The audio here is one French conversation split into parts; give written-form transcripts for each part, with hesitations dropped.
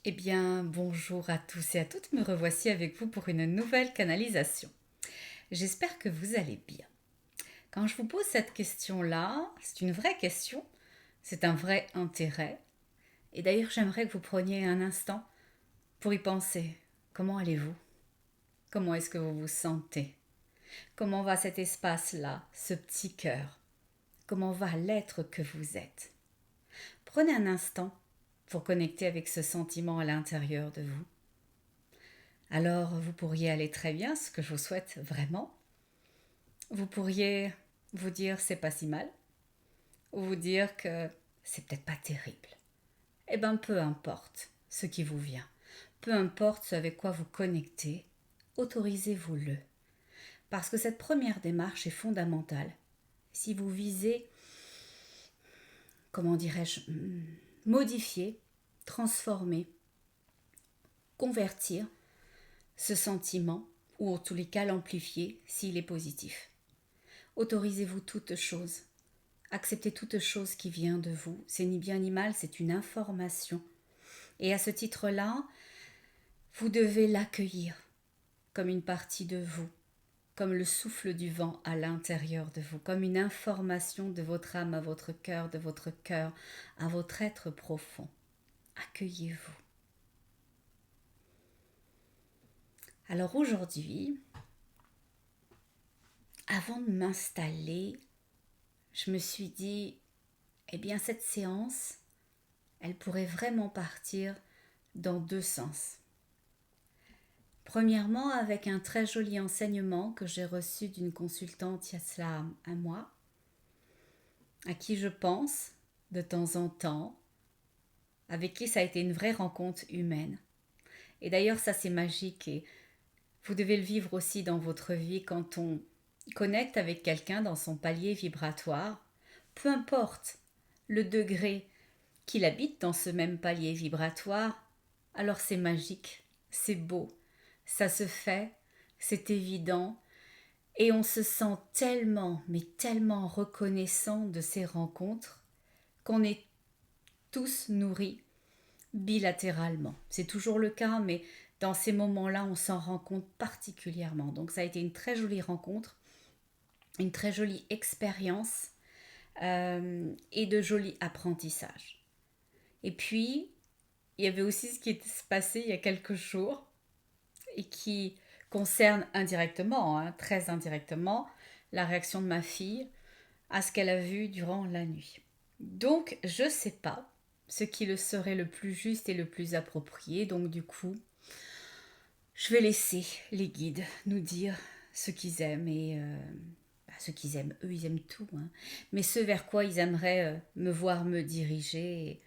Eh bien, bonjour à tous et à toutes, me revoici avec vous pour une nouvelle canalisation. J'espère que vous allez bien. Quand je vous pose cette question-là, c'est une vraie question, c'est un vrai intérêt. Et d'ailleurs, j'aimerais que vous preniez un instant pour y penser. Comment allez-vous? Comment est-ce que vous vous sentez? Comment va cet espace-là, ce petit cœur? Comment va l'être que vous êtes? Prenez un instant pour connecter avec ce sentiment à l'intérieur de vous. Alors, vous pourriez aller très bien, ce que je vous souhaite vraiment. Vous pourriez vous dire c'est pas si mal, ou vous dire que c'est peut-être pas terrible. Eh bien, peu importe ce qui vous vient, peu importe ce avec quoi vous connectez, autorisez-vous-le. Parce que cette première démarche est fondamentale. Si vous visez, comment dirais-je, modifier, transformer, convertir ce sentiment, ou en tous les cas l'amplifier s'il est positif. Autorisez-vous toute chose. Acceptez toute chose qui vient de vous. C'est ni bien ni mal, c'est une information. Et à ce titre-là, vous devez l'accueillir comme une partie de vous, comme le souffle du vent à l'intérieur de vous, comme une information de votre âme à votre cœur, de votre cœur à votre être profond. Accueillez-vous. Alors aujourd'hui, avant de m'installer, je me suis dit, eh bien cette séance, elle pourrait vraiment partir dans deux sens. Premièrement, avec un très joli enseignement que j'ai reçu d'une consultante il y a cela un mois, à qui je pense de temps en temps, avec qui ça a été une vraie rencontre humaine. Et d'ailleurs, ça c'est magique et vous devez le vivre aussi dans votre vie quand on connecte avec quelqu'un dans son palier vibratoire, peu importe le degré qu'il habite dans ce même palier vibratoire, alors c'est magique, c'est beau, ça se fait, c'est évident, et on se sent tellement, mais tellement reconnaissant de ces rencontres qu'on est tous nourris bilatéralement. C'est toujours le cas, mais dans ces moments-là, on s'en rend compte particulièrement. Donc ça a été une très jolie rencontre, une très jolie expérience et de jolis apprentissages. Et puis, il y avait aussi ce qui est passé il y a quelques jours et qui concerne indirectement, très indirectement, la réaction de ma fille à ce qu'elle a vu durant la nuit. Donc, je ne sais pas ce qui le serait le plus juste et le plus approprié. Donc, du coup, je vais laisser les guides nous dire ce qu'ils aiment et ce qu'ils aiment. Eux, ils aiment tout. Mais ce vers quoi ils aimeraient me voir me diriger.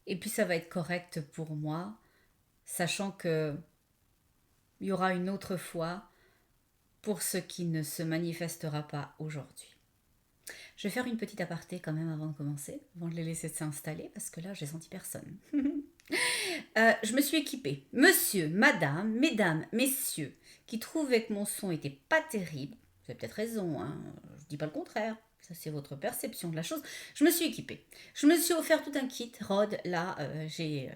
Et puis, ça va être correct pour moi, sachant que il y aura une autre fois pour ce qui ne se manifestera pas aujourd'hui. Je vais faire une petite aparté quand même avant de commencer, avant de les laisser s'installer, parce que là, j'ai senti personne. Je me suis équipée. Monsieur, madame, mesdames, messieurs, qui trouvaient que mon son était pas terrible, vous avez peut-être raison, je dis pas le contraire, ça c'est votre perception de la chose, je me suis équipée. Je me suis offert tout un kit, Rod, là, j'ai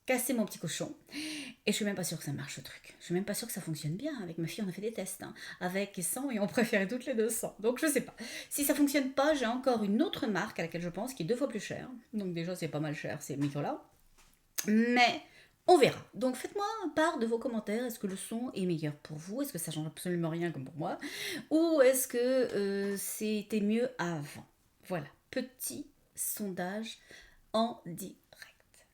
cassé mon petit cochon, et je suis même pas sûre que ça marche ce truc. Je suis même pas sûre que ça fonctionne bien. Avec ma fille, on a fait des tests, avec et sans, et on préférait toutes les deux sans. Donc je sais pas. Si ça fonctionne pas, j'ai encore une autre marque à laquelle je pense qui est deux fois plus chère. Donc déjà, c'est pas mal cher, ces micros-là. Mais on verra. Donc faites-moi part de vos commentaires. Est-ce que le son est meilleur pour vous? Est-ce que ça change absolument rien comme pour moi? Ou est-ce que c'était mieux avant? Voilà, petit sondage en direct.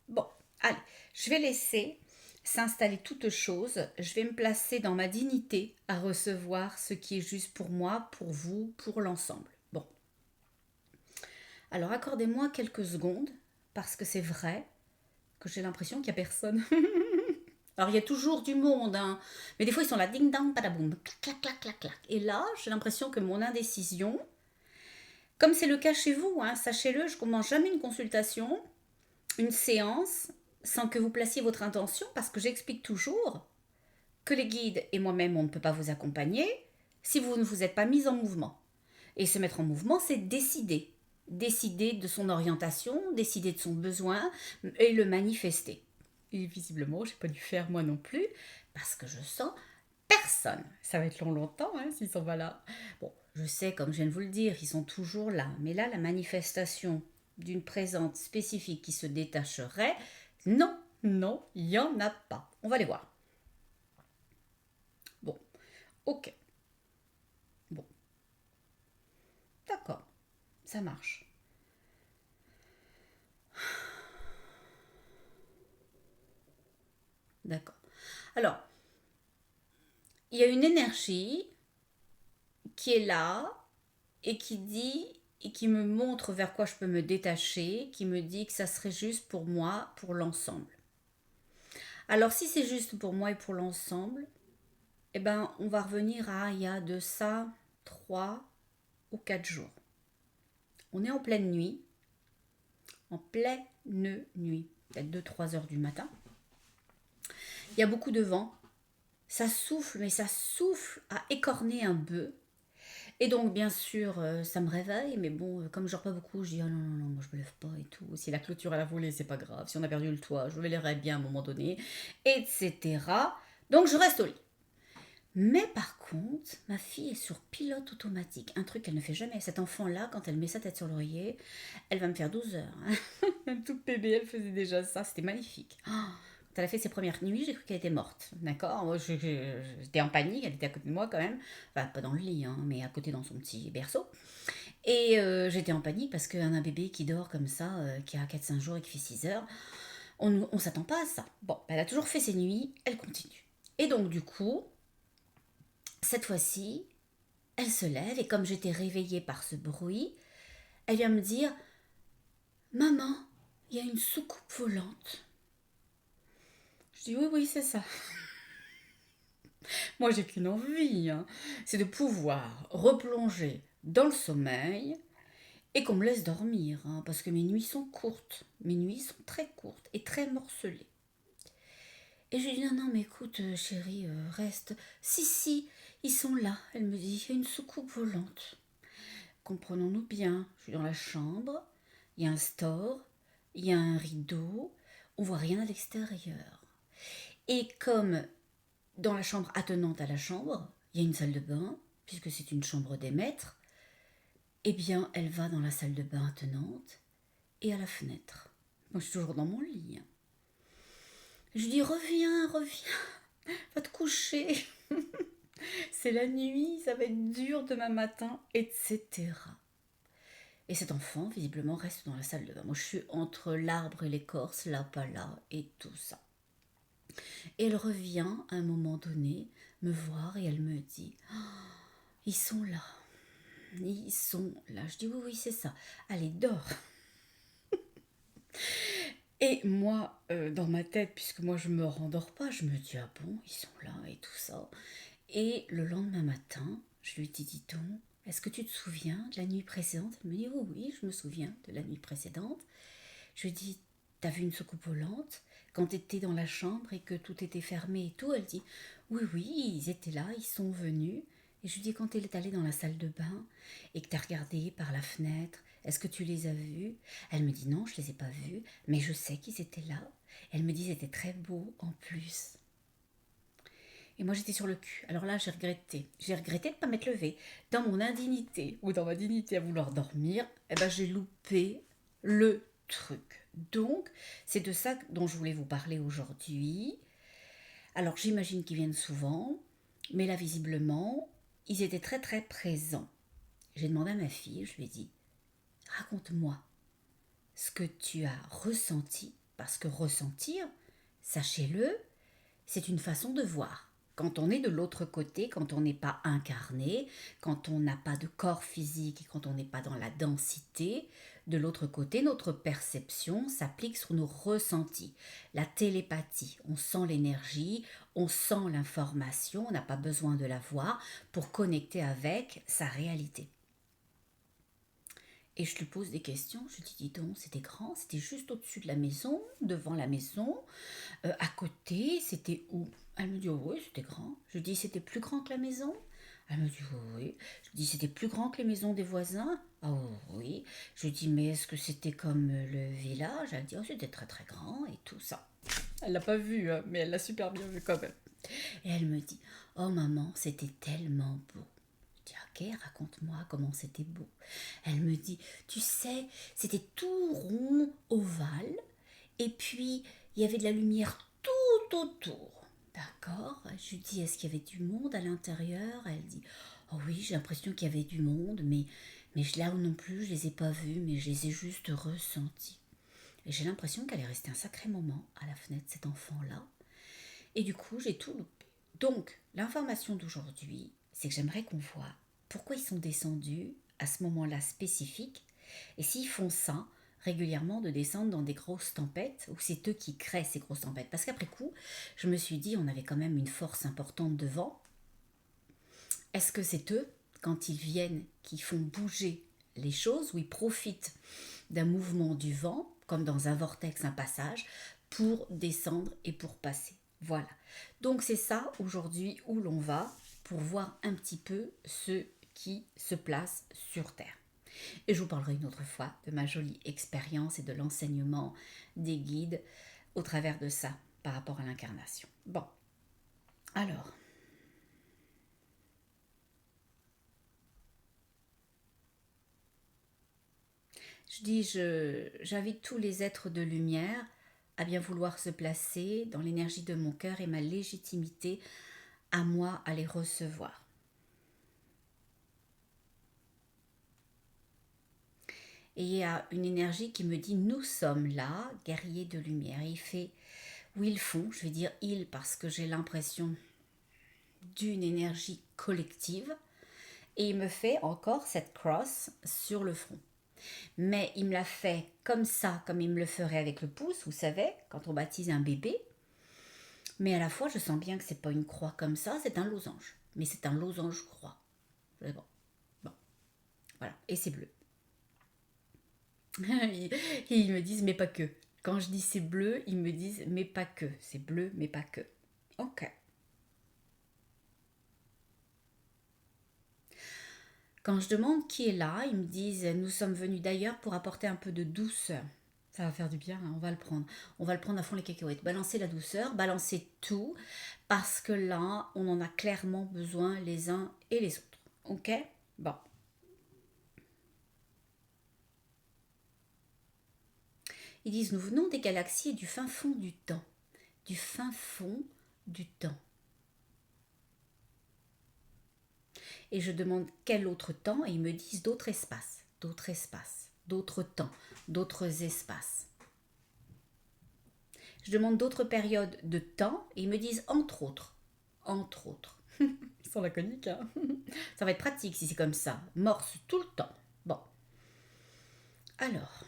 Bon, allez, je vais laisser s'installer toute chose. Je vais me placer dans ma dignité à recevoir ce qui est juste pour moi, pour vous, pour l'ensemble. Bon. Alors accordez-moi quelques secondes parce que c'est vrai que j'ai l'impression qu'il n'y a personne. Alors il y a toujours du monde, mais des fois ils sont là, ding dang, padaboum, clac, clac, clac, clac. Et là, j'ai l'impression que mon indécision, comme c'est le cas chez vous, sachez-le, je ne commence jamais une consultation, une séance, sans que vous placiez votre intention, parce que j'explique toujours que les guides et moi-même, on ne peut pas vous accompagner si vous ne vous êtes pas mis en mouvement. Et se mettre en mouvement, c'est décider. Décider de son orientation, décider de son besoin et le manifester. Et visiblement, j'ai pas dû faire moi non plus, parce que je sens personne. Ça va être longtemps s'ils sont pas là. Bon, je sais, comme je viens de vous le dire, ils sont toujours là. Mais là, la manifestation d'une présence spécifique qui se détacherait, non, non, il n'y en a pas. On va les voir. Bon, ok. Bon, d'accord, ça marche. D'accord. Alors, il y a une énergie qui est là et qui dit et qui me montre vers quoi je peux me détacher, qui me dit que ça serait juste pour moi, pour l'ensemble. Alors si c'est juste pour moi et pour l'ensemble, eh ben on va revenir à il y a de ça 3 ou 4 jours. On est en pleine nuit, peut-être 2-3 heures du matin. Il y a beaucoup de vent, ça souffle, mais ça souffle à écorner un bœuf. Et donc, bien sûr, ça me réveille, mais bon, comme je dors pas beaucoup, je dis, ah non, non, non, moi je me lève pas et tout. Si la clôture elle a volé, c'est pas grave. Si on a perdu le toit, je me lèverai bien à un moment donné, etc. Donc, je reste au lit. Mais par contre, ma fille est sur pilote automatique, un truc qu'elle ne fait jamais. Cet enfant-là, quand elle met sa tête sur l'oreiller, elle va me faire 12 heures. Un tout bébé, elle faisait déjà ça, c'était magnifique. Oh, quand elle a fait ses premières nuits, j'ai cru qu'elle était morte, d'accord. Moi, j'étais en panique, elle était à côté de moi quand même. Enfin, pas dans le lit, mais à côté dans son petit berceau. Et j'étais en panique parce qu'un bébé qui dort comme ça, qui a 4-5 jours et qui fait 6 heures, on s'attend pas à ça. Bon, elle a toujours fait ses nuits, elle continue. Et donc, du coup, cette fois-ci, elle se lève et comme j'étais réveillée par ce bruit, elle vient me dire « Maman, il y a une soucoupe volante. » Je dis « Oui, oui, c'est ça. » Moi, j'ai qu'une envie, c'est de pouvoir replonger dans le sommeil et qu'on me laisse dormir, parce que mes nuits sont courtes. Mes nuits sont très courtes et très morcelées. Et je lui dis, non, non, mais écoute, chérie, reste. Si, si, ils sont là. Elle me dit, il y a une soucoupe volante. Comprenons-nous bien, je suis dans la chambre, il y a un store, il y a un rideau, on voit rien à l'extérieur. Et comme dans la chambre attenante à la chambre, il y a une salle de bain, puisque c'est une chambre des maîtres, eh bien, elle va dans la salle de bain attenante et à la fenêtre. Moi, je suis toujours dans mon lit. Je lui dis, reviens, reviens, va te coucher. C'est la nuit, ça va être dur demain matin, etc. Et cet enfant, visiblement, reste dans la salle de bain. Moi, je suis entre l'arbre et l'écorce, là, pas là, et tout ça. Et elle revient à un moment donné me voir et elle me dit, oh, ils sont là. Ils sont là. Je dis, oui, oui, c'est ça. Allez, dors. Et moi, dans ma tête, puisque moi je me rendors pas, je me dis, ah bon, ils sont là et tout ça. Et le lendemain matin, je lui dis, dis donc, est-ce que tu te souviens de la nuit précédente? Elle me dit, oui, oui, je me souviens de la nuit précédente. Je lui dis, t'as vu une soucoupe volante quand t'étais dans la chambre et que tout était fermé et tout? Elle dit, oui, oui, ils étaient là, ils sont venus. Et je lui dis, quand tu es allée dans la salle de bain et que tu as regardé par la fenêtre, est-ce que tu les as vus? Elle me dit, non, je les ai pas vus, mais je sais qu'ils étaient là. Elle me dit, c'était très beau en plus. Et moi, j'étais sur le cul. Alors là, j'ai regretté. J'ai regretté de ne pas m'être levée. Dans mon indignité, ou dans ma dignité à vouloir dormir, eh ben, j'ai loupé le truc. Donc, c'est de ça dont je voulais vous parler aujourd'hui. Alors, j'imagine qu'ils viennent souvent, mais là, visiblement, ils étaient très, très présents. J'ai demandé à ma fille, je lui ai dit, raconte-moi ce que tu as ressenti, parce que ressentir, sachez-le, c'est une façon de voir. Quand on est de l'autre côté, quand on n'est pas incarné, quand on n'a pas de corps physique et quand on n'est pas dans la densité, de l'autre côté, notre perception s'applique sur nos ressentis. La télépathie, on sent l'énergie, on sent l'information, on n'a pas besoin de la voir pour connecter avec sa réalité. Et je lui pose des questions, je lui dis, dis donc, c'était grand, c'était juste au-dessus de la maison, devant la maison, à côté, c'était où? Elle me dit, oh oui, c'était grand. Je lui dis, c'était plus grand que la maison? Elle me dit, oh oui. Je lui dis, c'était plus grand que les maisons des voisins? Ah oh, oui. Je lui dis, mais est-ce que c'était comme le village? Elle dit, oh, c'était très très grand et tout ça. Elle l'a pas vu, hein, mais elle l'a super bien vu quand même. Et elle me dit, oh maman, c'était tellement beau. Je dis, ok, raconte-moi comment c'était beau. Elle me dit, tu sais, c'était tout rond, ovale, et puis il y avait de la lumière tout autour. D'accord. Je lui dis, est-ce qu'il y avait du monde à l'intérieur? Elle dit, oh oui, j'ai l'impression qu'il y avait du monde, mais là non plus, je les ai pas vus, mais je les ai juste ressentis. Et j'ai l'impression qu'elle est restée un sacré moment à la fenêtre, cet enfant-là. Et du coup, j'ai tout loupé. Donc, l'information d'aujourd'hui, c'est que j'aimerais qu'on voit pourquoi ils sont descendus à ce moment-là spécifique, et s'ils font ça régulièrement, de descendre dans des grosses tempêtes, ou c'est eux qui créent ces grosses tempêtes. Parce qu'après coup, je me suis dit, on avait quand même une force importante de vent. Est-ce que c'est eux, quand ils viennent, qui font bouger les choses, ou ils profitent d'un mouvement du vent, comme dans un vortex, un passage, pour descendre et pour passer? Voilà. Donc c'est ça aujourd'hui où l'on va pour voir un petit peu ce qui se place sur Terre. Et je vous parlerai une autre fois de ma jolie expérience et de l'enseignement des guides au travers de ça par rapport à l'incarnation. Bon, alors, j'invite tous les êtres de lumière à bien vouloir se placer dans l'énergie de mon cœur et ma légitimité à moi à les recevoir. Et il y a une énergie qui me dit, nous sommes là, guerriers de lumière. Et il fait, ou ils font, je vais dire ils parce que j'ai l'impression d'une énergie collective. Et il me fait encore cette crosse sur le front. Mais il me l'a fait comme ça, comme il me le ferait avec le pouce, vous savez, quand on baptise un bébé. Mais à la fois, je sens bien que c'est pas une croix comme ça, c'est un losange. Mais c'est un losange croix. Bon, bon, voilà. Et c'est bleu. Ils me disent, mais pas que. Quand je dis c'est bleu, ils me disent, mais pas que. C'est bleu, mais pas que. Ok. Quand je demande qui est là, ils me disent, nous sommes venus d'ailleurs pour apporter un peu de douceur. Ça va faire du bien, hein, on va le prendre. On va le prendre à fond les cacahuètes. Balancer la douceur, balancer tout, parce que là, on en a clairement besoin les uns et les autres. Ok? Bon. Ils disent, nous venons des galaxies et du fin fond du temps. Du fin fond du temps. Et je demande quel autre temps, et ils me disent d'autres espaces, d'autres temps, d'autres espaces. Je demande d'autres périodes de temps, et ils me disent entre autres. Entre autres. Ils sont laconiques, hein. Ça va être pratique si c'est comme ça. Morse tout le temps. Bon. Alors.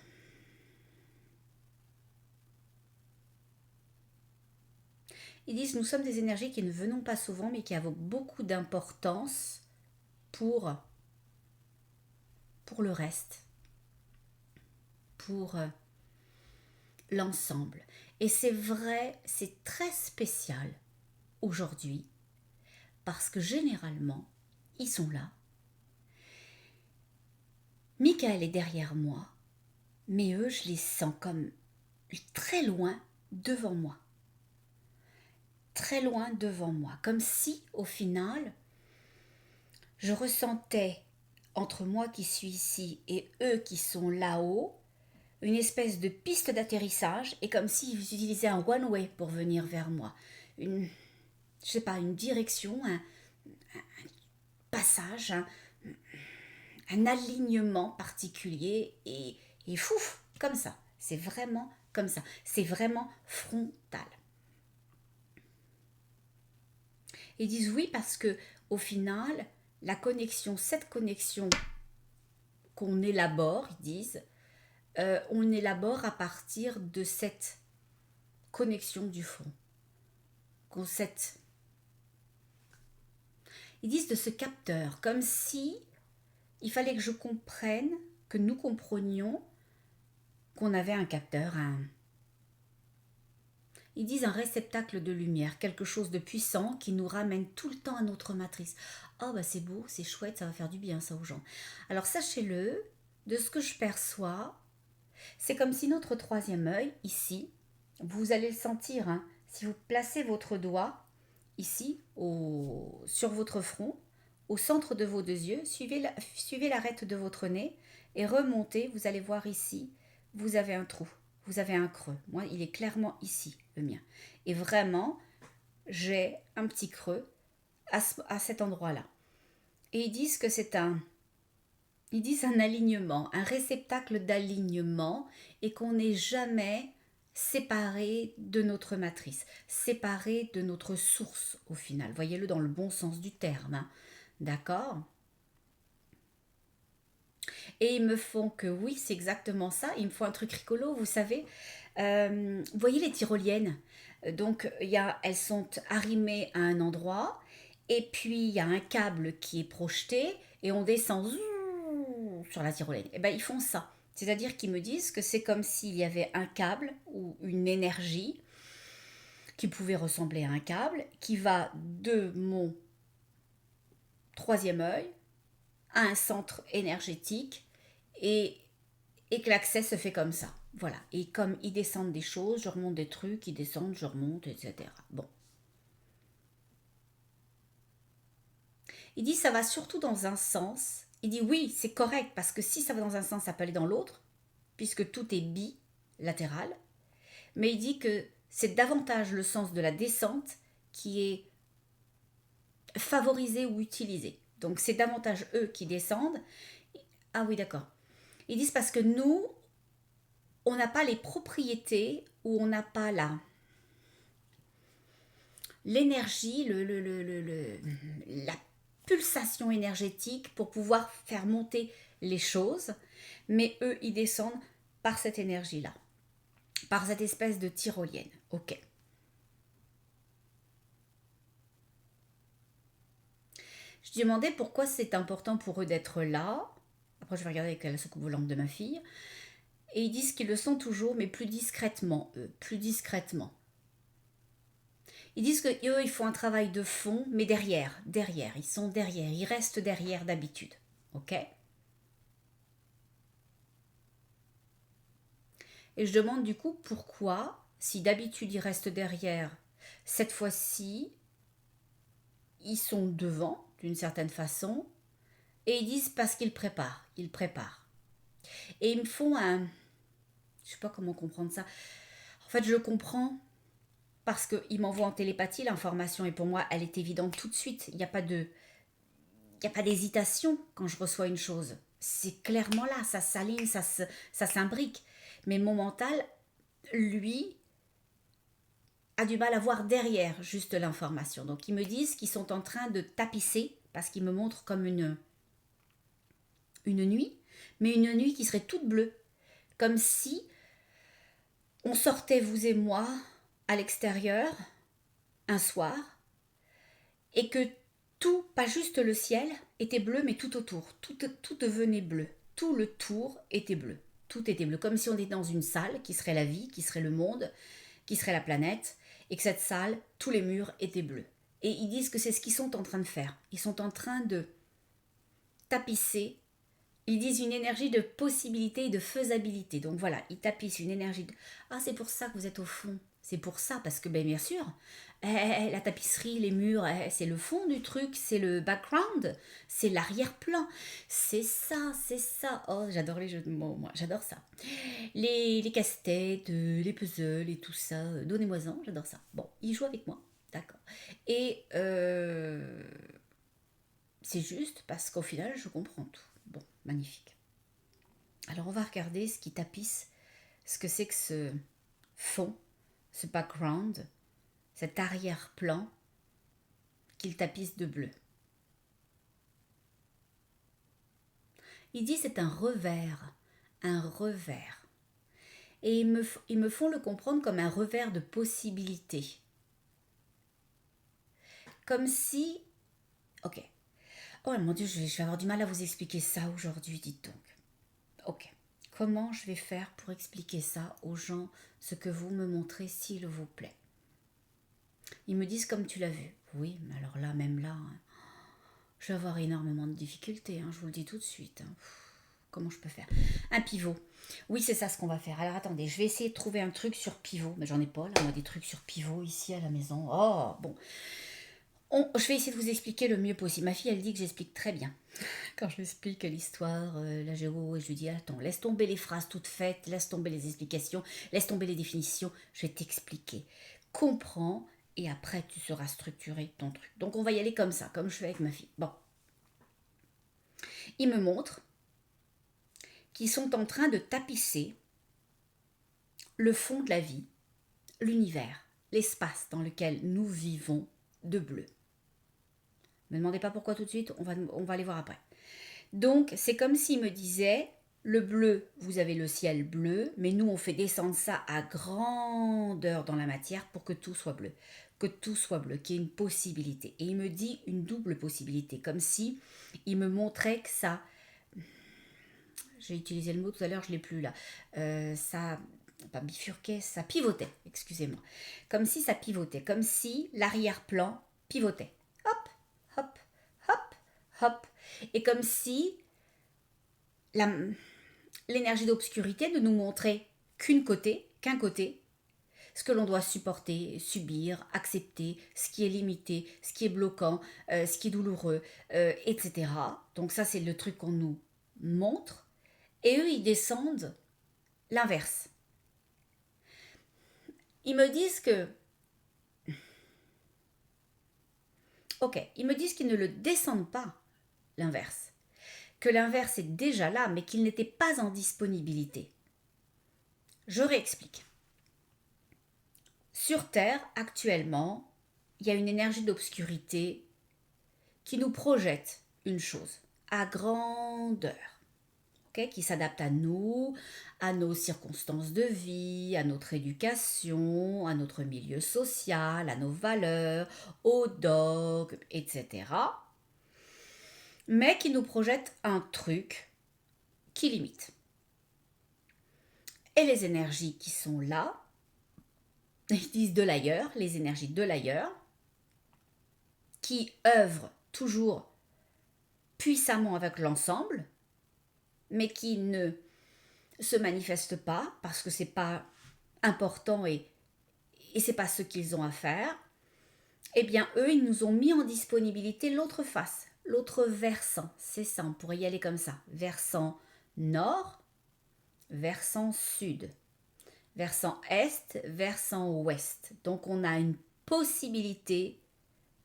Ils disent, nous sommes des énergies qui ne venons pas souvent, mais qui avons beaucoup d'importance pour le reste, pour l'ensemble. Et c'est vrai, c'est très spécial aujourd'hui, parce que généralement, ils sont là. Michael est derrière moi, mais eux, je les sens comme très loin devant moi. Très loin devant moi. Comme si, au final, je ressentais, entre moi qui suis ici et eux qui sont là-haut, une espèce de piste d'atterrissage, et comme s'ils utilisaient un one-way pour venir vers moi. Une direction, un passage, un alignement particulier, et fouf, comme ça. C'est vraiment comme ça. C'est vraiment frontal. Ils disent oui parce que au final, cette connexion qu'on élabore, ils disent, on élabore à partir de cette connexion du front. Ils disent de ce capteur, comme si il fallait que je comprenne, que nous comprenions qu'on avait un capteur, ils disent un réceptacle de lumière, quelque chose de puissant qui nous ramène tout le temps à notre matrice. Oh bah c'est beau, c'est chouette, ça va faire du bien ça aux gens. Alors sachez-le, de ce que je perçois, c'est comme si notre troisième œil, ici, Vous allez le sentir, hein. Si vous placez votre doigt ici, sur votre front, au centre de vos deux yeux, suivez l'arête de votre nez et remontez, vous allez voir ici, vous avez un trou, vous avez un creux. Moi, il est clairement ici, le mien. Et vraiment, j'ai un petit creux à cet endroit-là. Et ils disent un alignement, un réceptacle d'alignement, et qu'on n'est jamais séparé de notre matrice, séparé de notre source au final. Voyez-le dans le bon sens du terme, hein. D'accord? Et ils me font que oui, c'est exactement ça. Ils me font un truc rigolo, vous savez. Vous voyez les tyroliennes? Donc, elles sont arrimées à un endroit, et puis il y a un câble qui est projeté, et on descend sur la tyrolienne. Et ben, ils font ça. C'est-à-dire qu'ils me disent que c'est comme s'il y avait un câble ou une énergie qui pouvait ressembler à un câble qui va de mon troisième œil à un centre énergétique et, et que l'accès se fait comme ça. Voilà. Et comme ils descendent des choses, je remonte des trucs, ils descendent, je remonte, etc. Bon. Il dit ça va surtout dans un sens. Il dit oui, c'est correct parce que si ça va dans un sens, ça peut aller dans l'autre, puisque tout est bilatéral. Mais il dit que c'est davantage le sens de la descente qui est favorisé ou utilisé. Donc c'est davantage eux qui descendent. Ah oui, d'accord. Ils disent parce que nous, on n'a pas les propriétés ou on n'a pas l'énergie, la pulsation énergétique pour pouvoir faire monter les choses, mais eux, ils descendent par cette énergie-là, par cette espèce de tyrolienne. Ok. Je demandais pourquoi c'est important pour eux d'être là. Après, je vais regarder avec la soucoupe volante de ma fille. Et ils disent qu'ils le sont toujours, mais plus discrètement, eux, plus discrètement. Ils disent qu'eux, ils font un travail de fond, mais derrière, ils sont derrière, ils restent derrière d'habitude. Ok? Et je demande du coup pourquoi, si d'habitude ils restent derrière, cette fois-ci, ils sont devant, d'une certaine façon, et ils disent parce qu'ils préparent, ils préparent. Et ils me font un... Je sais pas comment comprendre ça. En fait, je comprends parce qu'ils m'envoient en télépathie l'information et pour moi, elle est évidente tout de suite. Il n'y a pas de... Il n'y a pas d'hésitation quand je reçois une chose. C'est clairement là, ça s'aligne, ça s'imbrique. Mais mon mental, lui, a du mal à voir derrière juste l'information. Donc ils me disent qu'ils sont en train de tapisser, parce qu'ils me montrent comme une nuit, mais une nuit qui serait toute bleue. Comme si on sortait, vous et moi, à l'extérieur, un soir, et que tout, pas juste le ciel, était bleu, mais tout autour. Tout devenait bleu. Tout le tour était bleu. Tout était bleu. Comme si on était dans une salle qui serait la vie, qui serait le monde, qui serait la planète, et que cette salle, tous les murs étaient bleus. Et ils disent que c'est ce qu'ils sont en train de faire. Ils sont en train de tapisser. Ils disent une énergie de possibilité et de faisabilité. Donc voilà, ils tapissent une énergie de... Ah, c'est pour ça que vous êtes au fond. C'est pour ça, parce que bien sûr, la tapisserie, les murs, c'est le fond du truc, c'est le background, c'est l'arrière-plan. C'est ça, c'est ça. Oh, j'adore les jeux de mots, moi, j'adore ça. Les casse-têtes, les puzzles et tout ça, donnez-moi-en, j'adore ça. Bon, ils jouent avec moi, d'accord. Et c'est juste parce qu'au final, je comprends tout. Bon, magnifique. Alors, on va regarder ce qui tapisse, ce que c'est que ce fond, ce background, cet arrière-plan qu'il tapisse de bleu. Il dit c'est un revers, un revers. Et ils me font le comprendre comme un revers de possibilité. Comme si... Ok. Oh mon Dieu, je vais avoir du mal à vous expliquer ça aujourd'hui, dites donc. Ok. Comment je vais faire pour expliquer ça aux gens, ce que vous me montrez, s'il vous plaît? Ils me disent comme tu l'as vu. Oui, mais alors là, même là, hein, je vais avoir énormément de difficultés, hein, je vous le dis tout de suite. Hein. comment je peux faire? Un pivot. Oui, c'est ça ce qu'on va faire. Alors attendez, je vais essayer de trouver un truc sur pivot. Mais j'en ai pas là, moi, des trucs sur pivot ici à la maison. Oh, bon. Je vais essayer de vous expliquer le mieux possible. Ma fille, elle dit que j'explique très bien. Quand je lui explique l'histoire, la géo, et je lui dis, attends, laisse tomber les phrases toutes faites, laisse tomber les explications, laisse tomber les définitions, je vais t'expliquer. Comprends, et après tu sauras structurer ton truc. Donc on va y aller comme ça, comme je fais avec ma fille. Bon. Il me montre qu'ils sont en train de tapisser le fond de la vie, l'univers, l'espace dans lequel nous vivons de bleu. Ne me demandez pas pourquoi tout de suite, on va aller voir après. Donc, c'est comme s'il me disait, le bleu, vous avez le ciel bleu, mais nous, on fait descendre ça à grandeur dans la matière pour que tout soit bleu. Que tout soit bleu, qu'il y ait une possibilité. Et il me dit une double possibilité, comme si il me montrait que ça... J'ai utilisé le mot tout à l'heure, je ne l'ai plus là. Ça... Pas bifurquait, ça pivotait, excusez-moi. Comme si ça pivotait, comme si l'arrière-plan pivotait. Hop, hop, hop, hop. Et comme si l'énergie d'obscurité ne nous montrait qu'un côté, ce que l'on doit supporter, subir, accepter, ce qui est limité, ce qui est bloquant, ce qui est douloureux, etc. Donc ça, c'est le truc qu'on nous montre. Et eux, ils descendent l'inverse. Ils me disent que... Ok, ils me disent qu'ils ne le descendent pas, l'inverse. Que l'inverse est déjà là, mais qu'il n'était pas en disponibilité. Je réexplique. Sur Terre, actuellement, il y a une énergie d'obscurité qui nous projette une chose à grandeur, okay, qui s'adapte à nous, à nos circonstances de vie, à notre éducation, à notre milieu social, à nos valeurs, aux dogmes, etc. Mais qui nous projette un truc qui limite. Et les énergies qui sont là, ils disent de l'ailleurs, les énergies de l'ailleurs, qui œuvrent toujours puissamment avec l'ensemble, mais qui ne se manifestent pas parce que c'est pas important et c'est pas ce qu'ils ont à faire, eh bien eux, ils nous ont mis en disponibilité l'autre face, l'autre versant. C'est ça, on pourrait y aller comme ça. Versant nord, versant sud, versant est, versant ouest. Donc on a une possibilité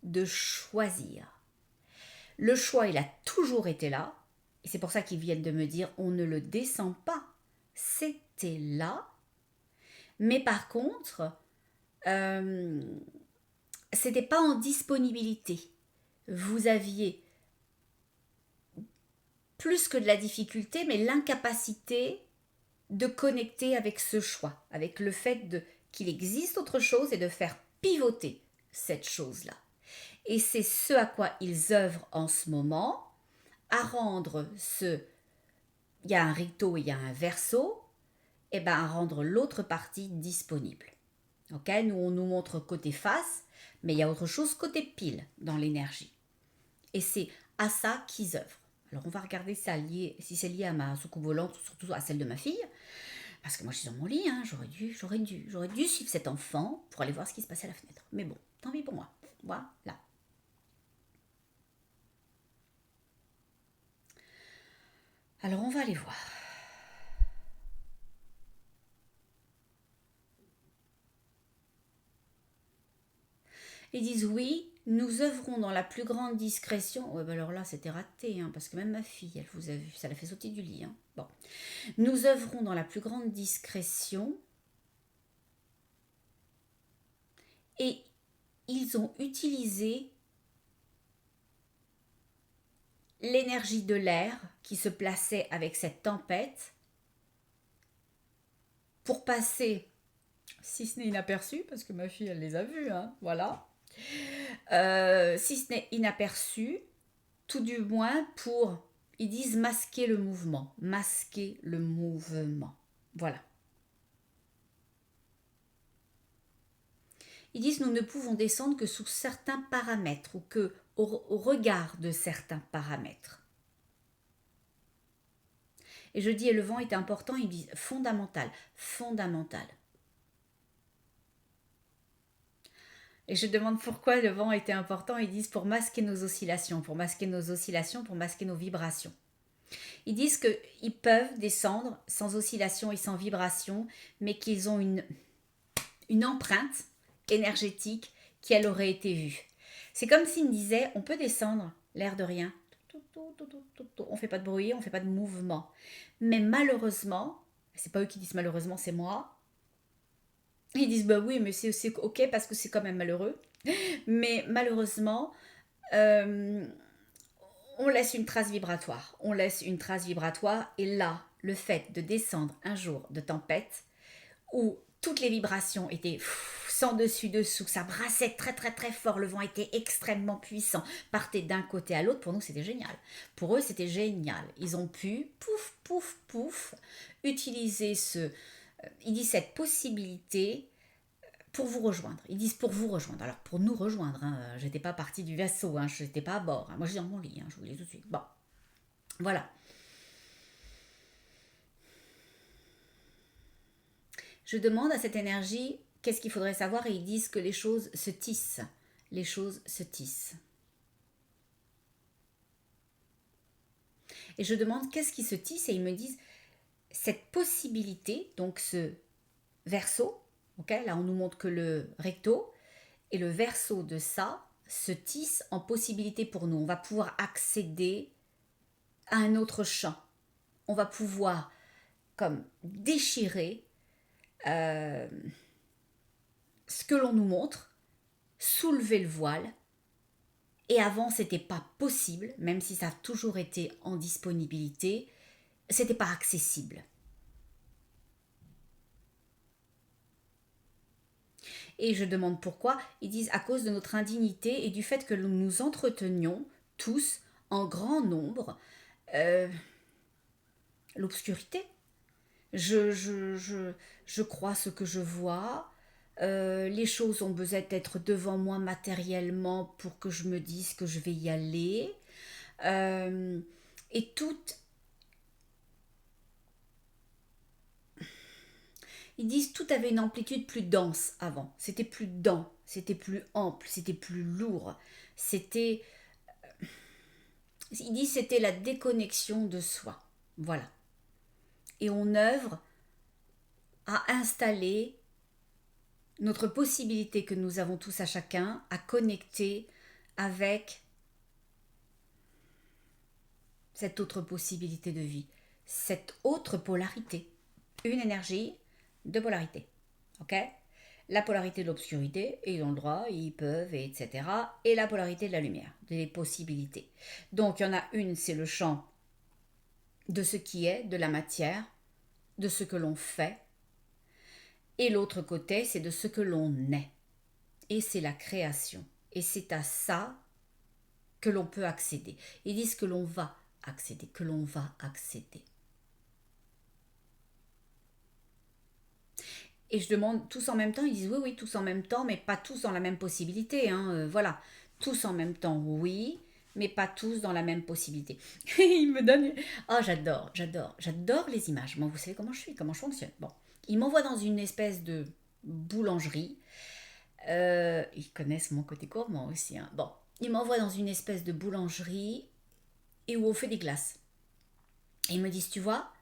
de choisir. Le choix, il a toujours été là. Et c'est pour ça qu'ils viennent de me dire, on ne le descend pas. C'était là. Mais par contre, c'était pas en disponibilité. Vous aviez plus que de la difficulté, mais l'incapacité de connecter avec ce choix, avec le fait qu'il existe autre chose et de faire pivoter cette chose-là. Et c'est ce à quoi ils œuvrent en ce moment, à rendre il y a un recto et il y a un verso, et bien à rendre l'autre partie disponible. Okay, nous, on nous montre côté face, mais il y a autre chose côté pile dans l'énergie. Et c'est à ça qu'ils œuvrent. Alors on va regarder ça si c'est lié à ma soucoupe volante, surtout à celle de ma fille. Parce que moi je suis dans mon lit, hein, j'aurais dû suivre cet enfant pour aller voir ce qui se passait à la fenêtre. Mais bon, tant pis pour moi. Voilà. Alors on va aller voir. Ils disent oui, nous œuvrons dans la plus grande discrétion. Ouais, ben alors là, c'était raté, hein, parce que même ma fille, elle vous a vu, ça l'a fait sauter du lit. Hein. Bon. Nous œuvrons dans la plus grande discrétion. Et ils ont utilisé l'énergie de l'air qui se plaçait avec cette tempête pour passer, si ce n'est inaperçu, parce que ma fille, elle les a vus, hein, voilà. Si ce n'est inaperçu, tout du moins pour, ils disent masquer le mouvement. Voilà. Ils disent nous ne pouvons descendre que sous certains paramètres ou que au regard de certains paramètres. Et je dis, et le vent était important, ils disent fondamental, fondamental. Et je demande pourquoi le vent était important, ils disent pour masquer nos oscillations, pour masquer nos oscillations, pour masquer nos vibrations. Ils disent qu'ils peuvent descendre sans oscillation et sans vibration, mais qu'ils ont une empreinte énergétique qui elle aurait été vue. C'est comme s'ils me disaient, on peut descendre l'air de rien. On ne fait pas de bruit, on ne fait pas de mouvement. Mais malheureusement, c'est pas eux qui disent malheureusement, c'est moi. Ils disent bah oui, mais c'est ok parce que c'est quand même malheureux. Mais malheureusement, euh, on laisse une trace vibratoire. On laisse une trace vibratoire. Et là, le fait de descendre un jour de tempête, où toutes les vibrations étaient sans dessus-dessous, ça brassait très très très fort, le vent était extrêmement puissant, partait d'un côté à l'autre, pour nous c'était génial. Pour eux c'était génial. Ils ont pu, pouf, pouf, pouf, utiliser ils disent cette possibilité pour vous rejoindre. Ils disent pour vous rejoindre. Alors pour nous rejoindre, hein, j'étais pas partie du vaisseau, hein, je n'étais pas à bord. Hein. Moi j'étais dans mon lit, hein, je vous le dis tout de suite. Bon, voilà. Je demande à cette énergie qu'est-ce qu'il faudrait savoir et ils disent que les choses se tissent. Les choses se tissent. Et je demande qu'est-ce qui se tisse et ils me disent cette possibilité, donc ce verso, okay, là on nous montre que le recto et le verso de ça se tissent en possibilité pour nous. On va pouvoir accéder à un autre champ. On va pouvoir comme déchirer ce que l'on nous montre, soulever le voile. Et avant, c'était pas possible, même si ça a toujours été en disponibilité, c'était pas accessible. Et je demande pourquoi. Ils disent à cause de notre indignité et du fait que nous nous entretenions tous en grand nombre l'obscurité. Je crois ce que je vois. Les choses ont besoin d'être devant moi matériellement pour que je me dise que je vais y aller. Et tout. Ils disent tout avait une amplitude plus dense avant. C'était plus dense, c'était plus ample, c'était plus lourd. C'était. Ils disent c'était la déconnexion de soi. Voilà. Et on œuvre à installer notre possibilité que nous avons tous à chacun à connecter avec cette autre possibilité de vie, cette autre polarité. Une énergie, deux polarités. Ok ? La polarité de l'obscurité, ils ont le droit, ils peuvent, etc. Et la polarité de la lumière, des possibilités. Donc il y en a une, c'est le champ de ce qui est, de la matière, de ce que l'on fait. Et l'autre côté, c'est de ce que l'on est. Et c'est la création. Et c'est à ça que l'on peut accéder. Ils disent que l'on va accéder, que l'on va accéder. Et je demande tous en même temps, ils disent oui, oui, tous en même temps, mais pas tous dans la même possibilité. Hein, voilà, tous en même temps, oui, mais pas tous dans la même possibilité. Ils me donnent... Oh, j'adore les images. Moi, vous savez comment je suis, comment je fonctionne. Bon, ils m'envoient dans une espèce de boulangerie. Ils connaissent mon côté gourmand aussi. Hein. Bon, ils m'envoient dans une espèce de boulangerie et où on fait des glaces. Et ils me disent, tu vois,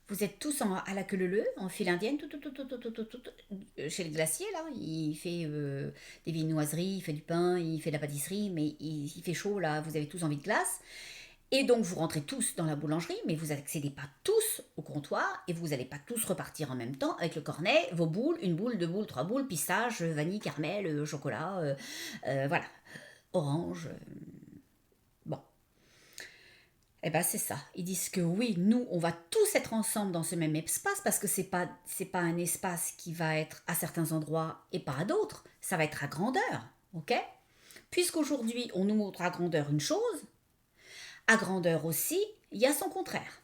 vous êtes tous à la queue leu, en file indienne, chez le glacier, là. Il fait des viennoiseries, il fait du pain, il fait de la pâtisserie, mais il fait chaud, là, vous avez tous envie de glace. Et donc, vous rentrez tous dans la boulangerie, mais vous n'accédez pas tous au comptoir, et vous n'allez pas tous repartir en même temps avec le cornet, vos boules, une boule, deux boules, trois boules, pistache, vanille, caramel, chocolat, voilà, orange. Bon. Eh ben c'est ça. Ils disent que oui, nous, on va tous être ensemble dans ce même espace parce que c'est pas un espace qui va être à certains endroits et pas à d'autres. Ça va être à grandeur, ok? Puisqu'aujourd'hui, on nous montre à grandeur une chose, à grandeur aussi, il y a son contraire.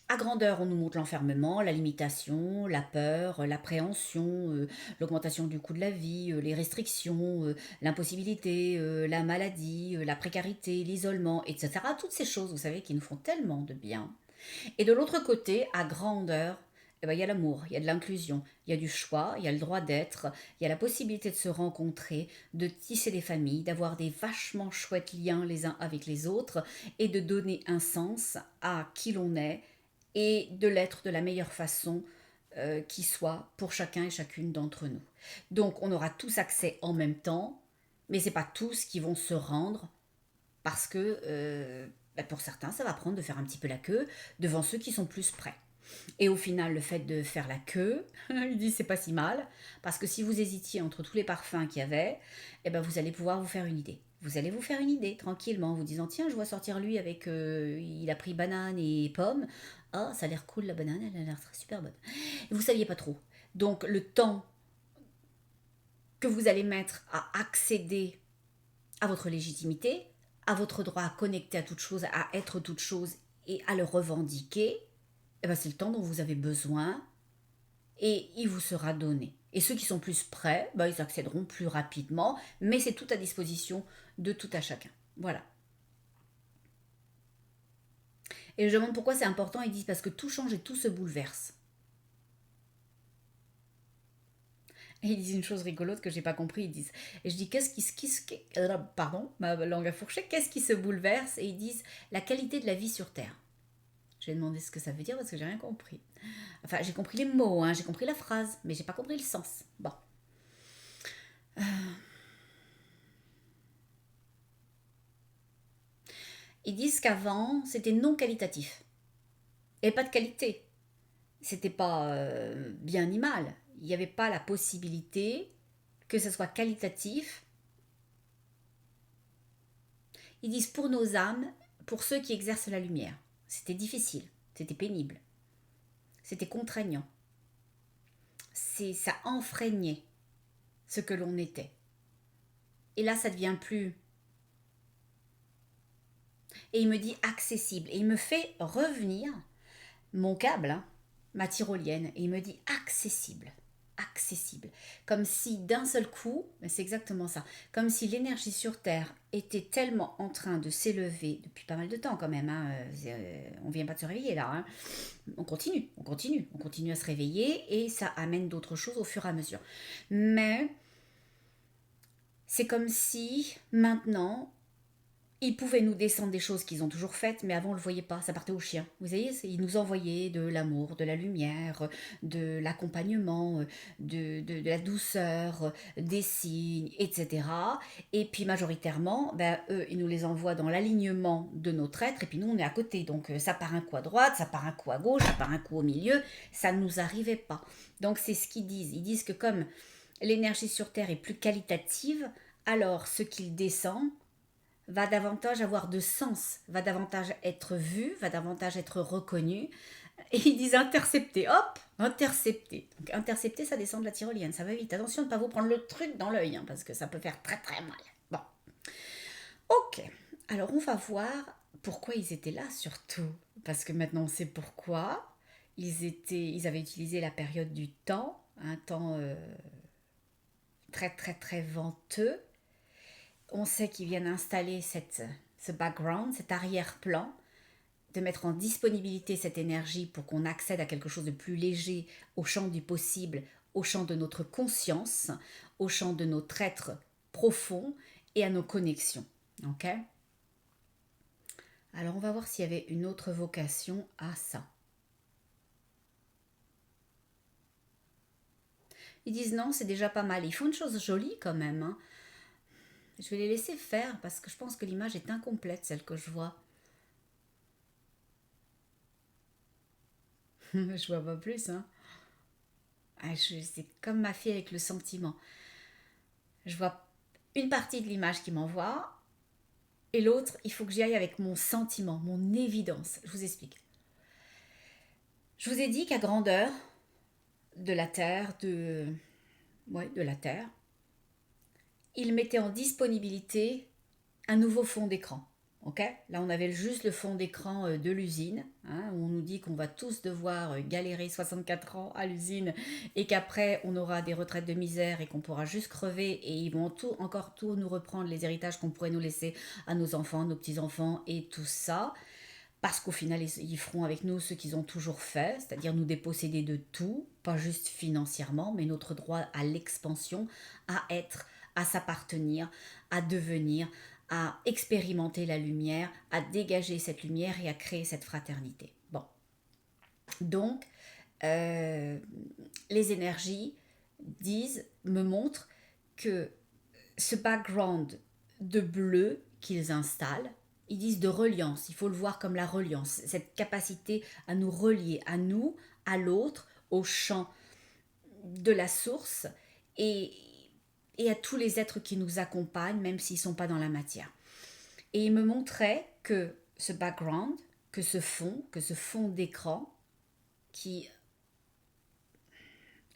À grandeur, on nous montre l'enfermement, la limitation, la peur, l'appréhension, l'augmentation du coût de la vie, les restrictions, l'impossibilité, la maladie, la précarité, l'isolement, etc. Toutes ces choses, vous savez, qui nous font tellement de bien. Et de l'autre côté, à grandeur, eh ben, il y a l'amour, il y a de l'inclusion, il y a du choix, il y a le droit d'être, il y a la possibilité de se rencontrer, de tisser des familles, d'avoir des vachement chouettes liens les uns avec les autres et de donner un sens à qui l'on est et de l'être de la meilleure façon qui soit pour chacun et chacune d'entre nous. Donc on aura tous accès en même temps, mais c'est pas tous qui vont se rendre parce que pour certains, ça va prendre de faire un petit peu la queue devant ceux qui sont plus près. Et au final, le fait de faire la queue, il dit c'est pas si mal, parce que si vous hésitiez entre tous les parfums qu'il y avait, eh ben vous allez pouvoir vous faire une idée. Vous allez vous faire une idée tranquillement, en vous disant tiens, je vois sortir lui avec, il a pris banane et pomme. Ah, ça a l'air cool la banane, elle a l'air super bonne. Et vous saviez pas trop. Donc le temps que vous allez mettre à accéder à votre légitimité, à votre droit à connecter à toute chose, à être toute chose et à le revendiquer, eh ben c'est le temps dont vous avez besoin et il vous sera donné. Et ceux qui sont plus prêts, ben ils accéderont plus rapidement, mais c'est tout à disposition de tout à chacun. Voilà. Et je demande pourquoi c'est important, ils disent parce que tout change et tout se bouleverse. Et ils disent une chose rigolote que j'ai pas compris, ils disent, et je dis pardon, ma langue a fourché, qu'est-ce qui se bouleverse? Et ils disent la qualité de la vie sur Terre. Je vais demander ce que ça veut dire parce que j'ai rien compris. Enfin, j'ai compris les mots, hein, j'ai compris la phrase, mais j'ai pas compris le sens. Bon. Ils disent qu'avant, c'était non qualitatif. Il n'y avait pas de qualité. C'était pas bien ni mal. Il n'y avait pas la possibilité que ce soit qualitatif. Ils disent pour nos âmes, pour ceux qui exercent la lumière. C'était difficile, c'était pénible, c'était contraignant. Ça enfreignait ce que l'on était. Et là, ça devient plus. Et il me dit accessible. Et il me fait revenir mon câble, hein, ma tyrolienne, et il me dit accessible. Accessible. Comme si d'un seul coup, c'est exactement ça, comme si l'énergie sur Terre était tellement en train de s'élever depuis pas mal de temps quand même. Hein, on vient pas de se réveiller là. Hein. On continue, on continue, on continue à se réveiller et ça amène d'autres choses au fur et à mesure. Mais c'est comme si maintenant ils pouvaient nous descendre des choses qu'ils ont toujours faites, mais avant on ne le voyait pas, ça partait au chien. Vous voyez, ils nous envoyaient de l'amour, de la lumière, de l'accompagnement, de la douceur, des signes, etc. Et puis majoritairement, ben, eux, ils nous les envoient dans l'alignement de notre être, et puis nous on est à côté. Donc ça part un coup à droite, ça part un coup à gauche, ça part un coup au milieu, ça ne nous arrivait pas. Donc c'est ce qu'ils disent. Ils disent que comme l'énergie sur Terre est plus qualitative, alors ce qu'il descend va davantage avoir de sens, va davantage être vu, va davantage être reconnu. Et ils disent intercepter, hop, intercepter. Donc intercepter, ça descend de la tyrolienne, ça va vite. Attention de ne pas vous prendre le truc dans l'œil, hein, parce que ça peut faire très très mal. Bon, ok. Alors on va voir pourquoi ils étaient là surtout. Parce que maintenant on sait pourquoi. Ils avaient utilisé la période du temps, un temps très très très venteux. On sait qu'ils viennent installer ce background, cet arrière-plan, de mettre en disponibilité cette énergie pour qu'on accède à quelque chose de plus léger, au champ du possible, au champ de notre conscience, au champ de notre être profond et à nos connexions. Ok? Alors on va voir s'il y avait une autre vocation à ça. Ils disent non, c'est déjà pas mal. Ils font une chose jolie quand même. Hein. Je vais les laisser faire parce que je pense que l'image est incomplète, celle que je vois. Je vois pas plus, hein. Ah, c'est comme ma fille avec le sentiment. Je vois une partie de l'image qui m'envoie et l'autre, il faut que j'y aille avec mon sentiment, mon évidence. Je vous explique. Je vous ai dit qu'à grandeur de la Terre, de la Terre, il mettait en disponibilité un nouveau fond d'écran. Okay, là, on avait juste le fond d'écran de l'usine, hein, où on nous dit qu'on va tous devoir galérer 64 ans à l'usine et qu'après, on aura des retraites de misère et qu'on pourra juste crever et ils vont encore tout nous reprendre les héritages qu'on pourrait nous laisser à nos enfants, nos petits-enfants et tout ça. parce qu'au final, ils feront avec nous ce qu'ils ont toujours fait, c'est-à-dire nous déposséder de tout, pas juste financièrement, mais notre droit à l'expansion, à être, à s'appartenir, à devenir, à expérimenter la lumière, à dégager cette lumière et à créer cette fraternité. Bon, donc, les énergies me montrent que ce background de bleu qu'ils installent, ils disent de reliance, il faut le voir comme la reliance, cette capacité à nous relier, à nous, à l'autre, au champ de la source et à tous les êtres qui nous accompagnent, même s'ils ne sont pas dans la matière. Et il me montrait que ce background, que ce fond d'écran qui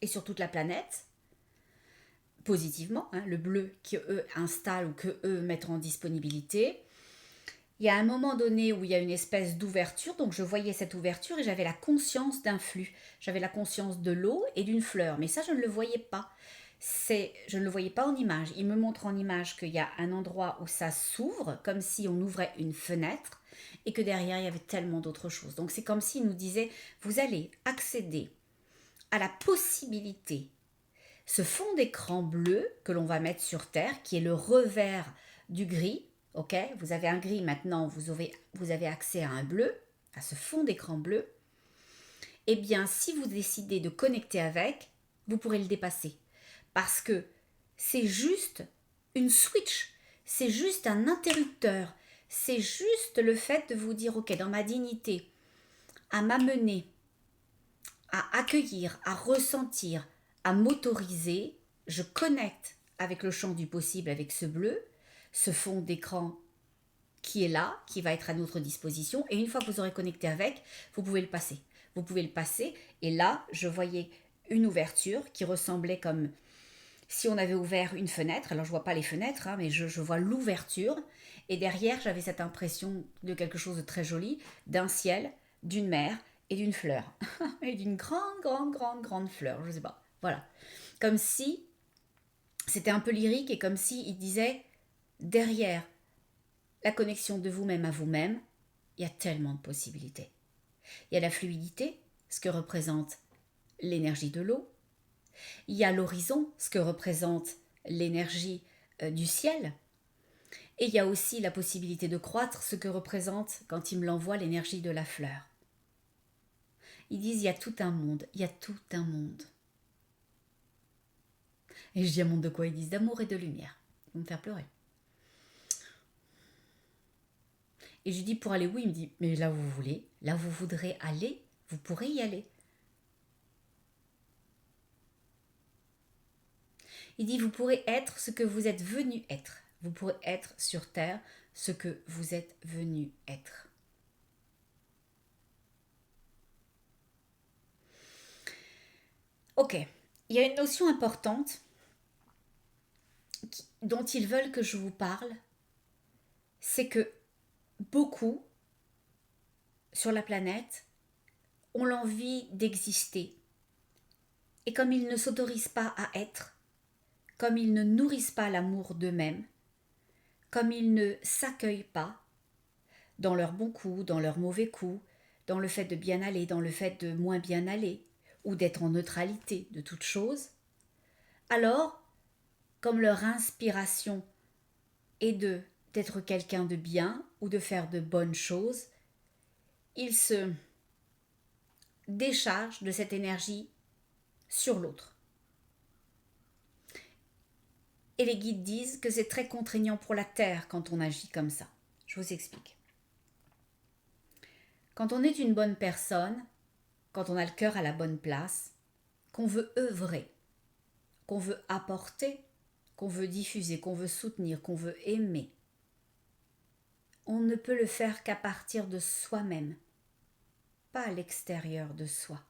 est sur toute la planète, positivement, hein, le bleu qu'eux installent ou qu'eux mettent en disponibilité. Il y a un moment donné où il y a une espèce d'ouverture, donc je voyais cette ouverture et j'avais la conscience d'un flux. J'avais la conscience de l'eau et d'une fleur, mais ça je ne le voyais pas. Je ne le voyais pas en image. Il me montre en image qu'il y a un endroit où ça s'ouvre, comme si on ouvrait une fenêtre, et que derrière il y avait tellement d'autres choses. Donc c'est comme s'il nous disait, vous allez accéder à la possibilité, ce fond d'écran bleu que l'on va mettre sur Terre, qui est le revers du gris, ok, vous avez un gris maintenant, vous avez accès à un bleu, à ce fond d'écran bleu, eh bien si vous décidez de connecter avec, vous pourrez le dépasser. Parce que c'est juste une switch, c'est juste un interrupteur, c'est juste le fait de vous dire, ok, dans ma dignité, à m'amener, à accueillir, à ressentir, à m'autoriser, je connecte avec le champ du possible, avec ce bleu, ce fond d'écran qui est là, qui va être à notre disposition. Et une fois que vous aurez connecté avec, vous pouvez le passer. Vous pouvez le passer. Et là, je voyais une ouverture qui ressemblait comme si on avait ouvert une fenêtre. Alors, je ne vois pas les fenêtres, hein, mais je vois l'ouverture. Et derrière, j'avais cette impression de quelque chose de très joli, d'un ciel, d'une mer et d'une fleur. Et d'une grande fleur, je ne sais pas. Voilà. Comme si, c'était un peu lyrique et comme si il disait, derrière la connexion de vous-même à vous-même, il y a tellement de possibilités. Il y a la fluidité, ce que représente l'énergie de l'eau. Il y a l'horizon, ce que représente l'énergie du ciel. Et il y a aussi la possibilité de croître, ce que représente, quand il me l'envoie, l'énergie de la fleur. Ils disent, il y a tout un monde, il y a tout un monde. Et je dis, un monde de quoi? Ils disent d'amour et de lumière. Ils vont me faire pleurer. Et je lui dis, pour aller où? Il me dit, mais là où vous voulez, là où vous voudrez aller, vous pourrez y aller. Il dit, vous pourrez être ce que vous êtes venu être. Vous pourrez être sur Terre ce que vous êtes venu être. Ok, il y a une notion importante dont ils veulent que je vous parle, c'est que beaucoup sur la planète ont l'envie d'exister. Et comme ils ne s'autorisent pas à être, comme ils ne nourrissent pas l'amour d'eux-mêmes, comme ils ne s'accueillent pas dans leurs bons coups, dans leurs mauvais coups, dans le fait de bien aller, dans le fait de moins bien aller, ou d'être en neutralité de toute chose, alors, comme leur inspiration est d'être quelqu'un de bien ou de faire de bonnes choses, ils se déchargent de cette énergie sur l'autre. Et les guides disent que c'est très contraignant pour la Terre quand on agit comme ça. Je vous explique. Quand on est une bonne personne, quand on a le cœur à la bonne place, qu'on veut œuvrer, qu'on veut apporter, qu'on veut diffuser, qu'on veut soutenir, qu'on veut aimer, on ne peut le faire qu'à partir de soi-même, pas à l'extérieur de soi.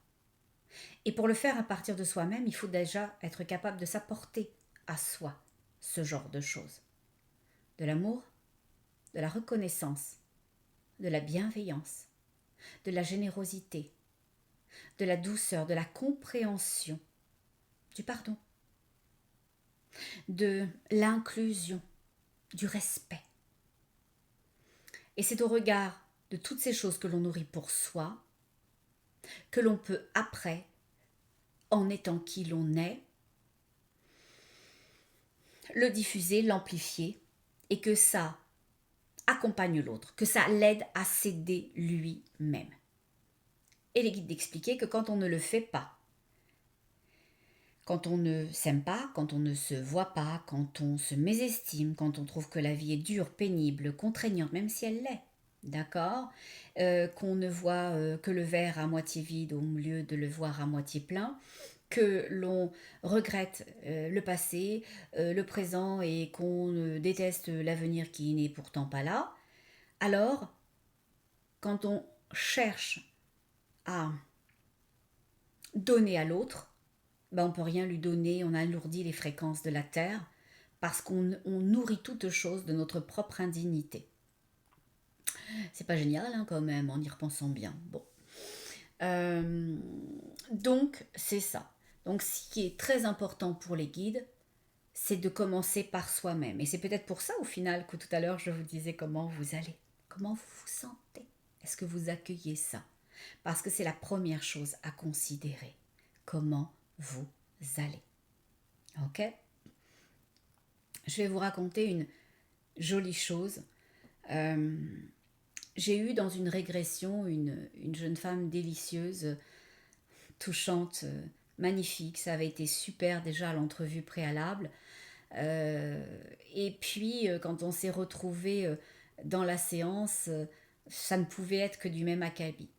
Et pour le faire à partir de soi-même, il faut déjà être capable de s'apporter à soi ce genre de choses. De l'amour, de la reconnaissance, de la bienveillance, de la générosité, de la douceur, de la compréhension, du pardon, de l'inclusion, du respect. Et c'est au regard de toutes ces choses que l'on nourrit pour soi, que l'on peut après, en étant qui l'on est, le diffuser, l'amplifier, et que ça accompagne l'autre, que ça l'aide à s'aider lui-même. Et les guides d'expliquer que quand on ne le fait pas, quand on ne s'aime pas, quand on ne se voit pas, quand on se mésestime, quand on trouve que la vie est dure, pénible, contraignante, même si elle l'est, d'accord, qu'on ne voit que le verre à moitié vide au lieu de le voir à moitié plein, que l'on regrette le passé, le présent et qu'on déteste l'avenir qui n'est pourtant pas là, alors quand on cherche à donner à l'autre, ben on ne peut rien lui donner, on alourdit les fréquences de la Terre parce qu'on nourrit toute chose de notre propre indignité. C'est pas génial hein, quand même en y repensant bien. Bon. Donc c'est ça. Donc ce qui est très important pour les guides, c'est de commencer par soi-même. Et c'est peut-être pour ça au final que tout à l'heure je vous disais comment vous allez, comment vous vous sentez. Est-ce que vous accueillez ça? Parce que c'est la première chose à considérer. Comment vous allez. Ok? Je vais vous raconter une jolie chose. J'ai eu dans une régression une jeune femme délicieuse, touchante, magnifique. Ça avait été super déjà à l'entrevue préalable. Et puis, quand on s'est retrouvés dans la séance, ça ne pouvait être que du même acabit.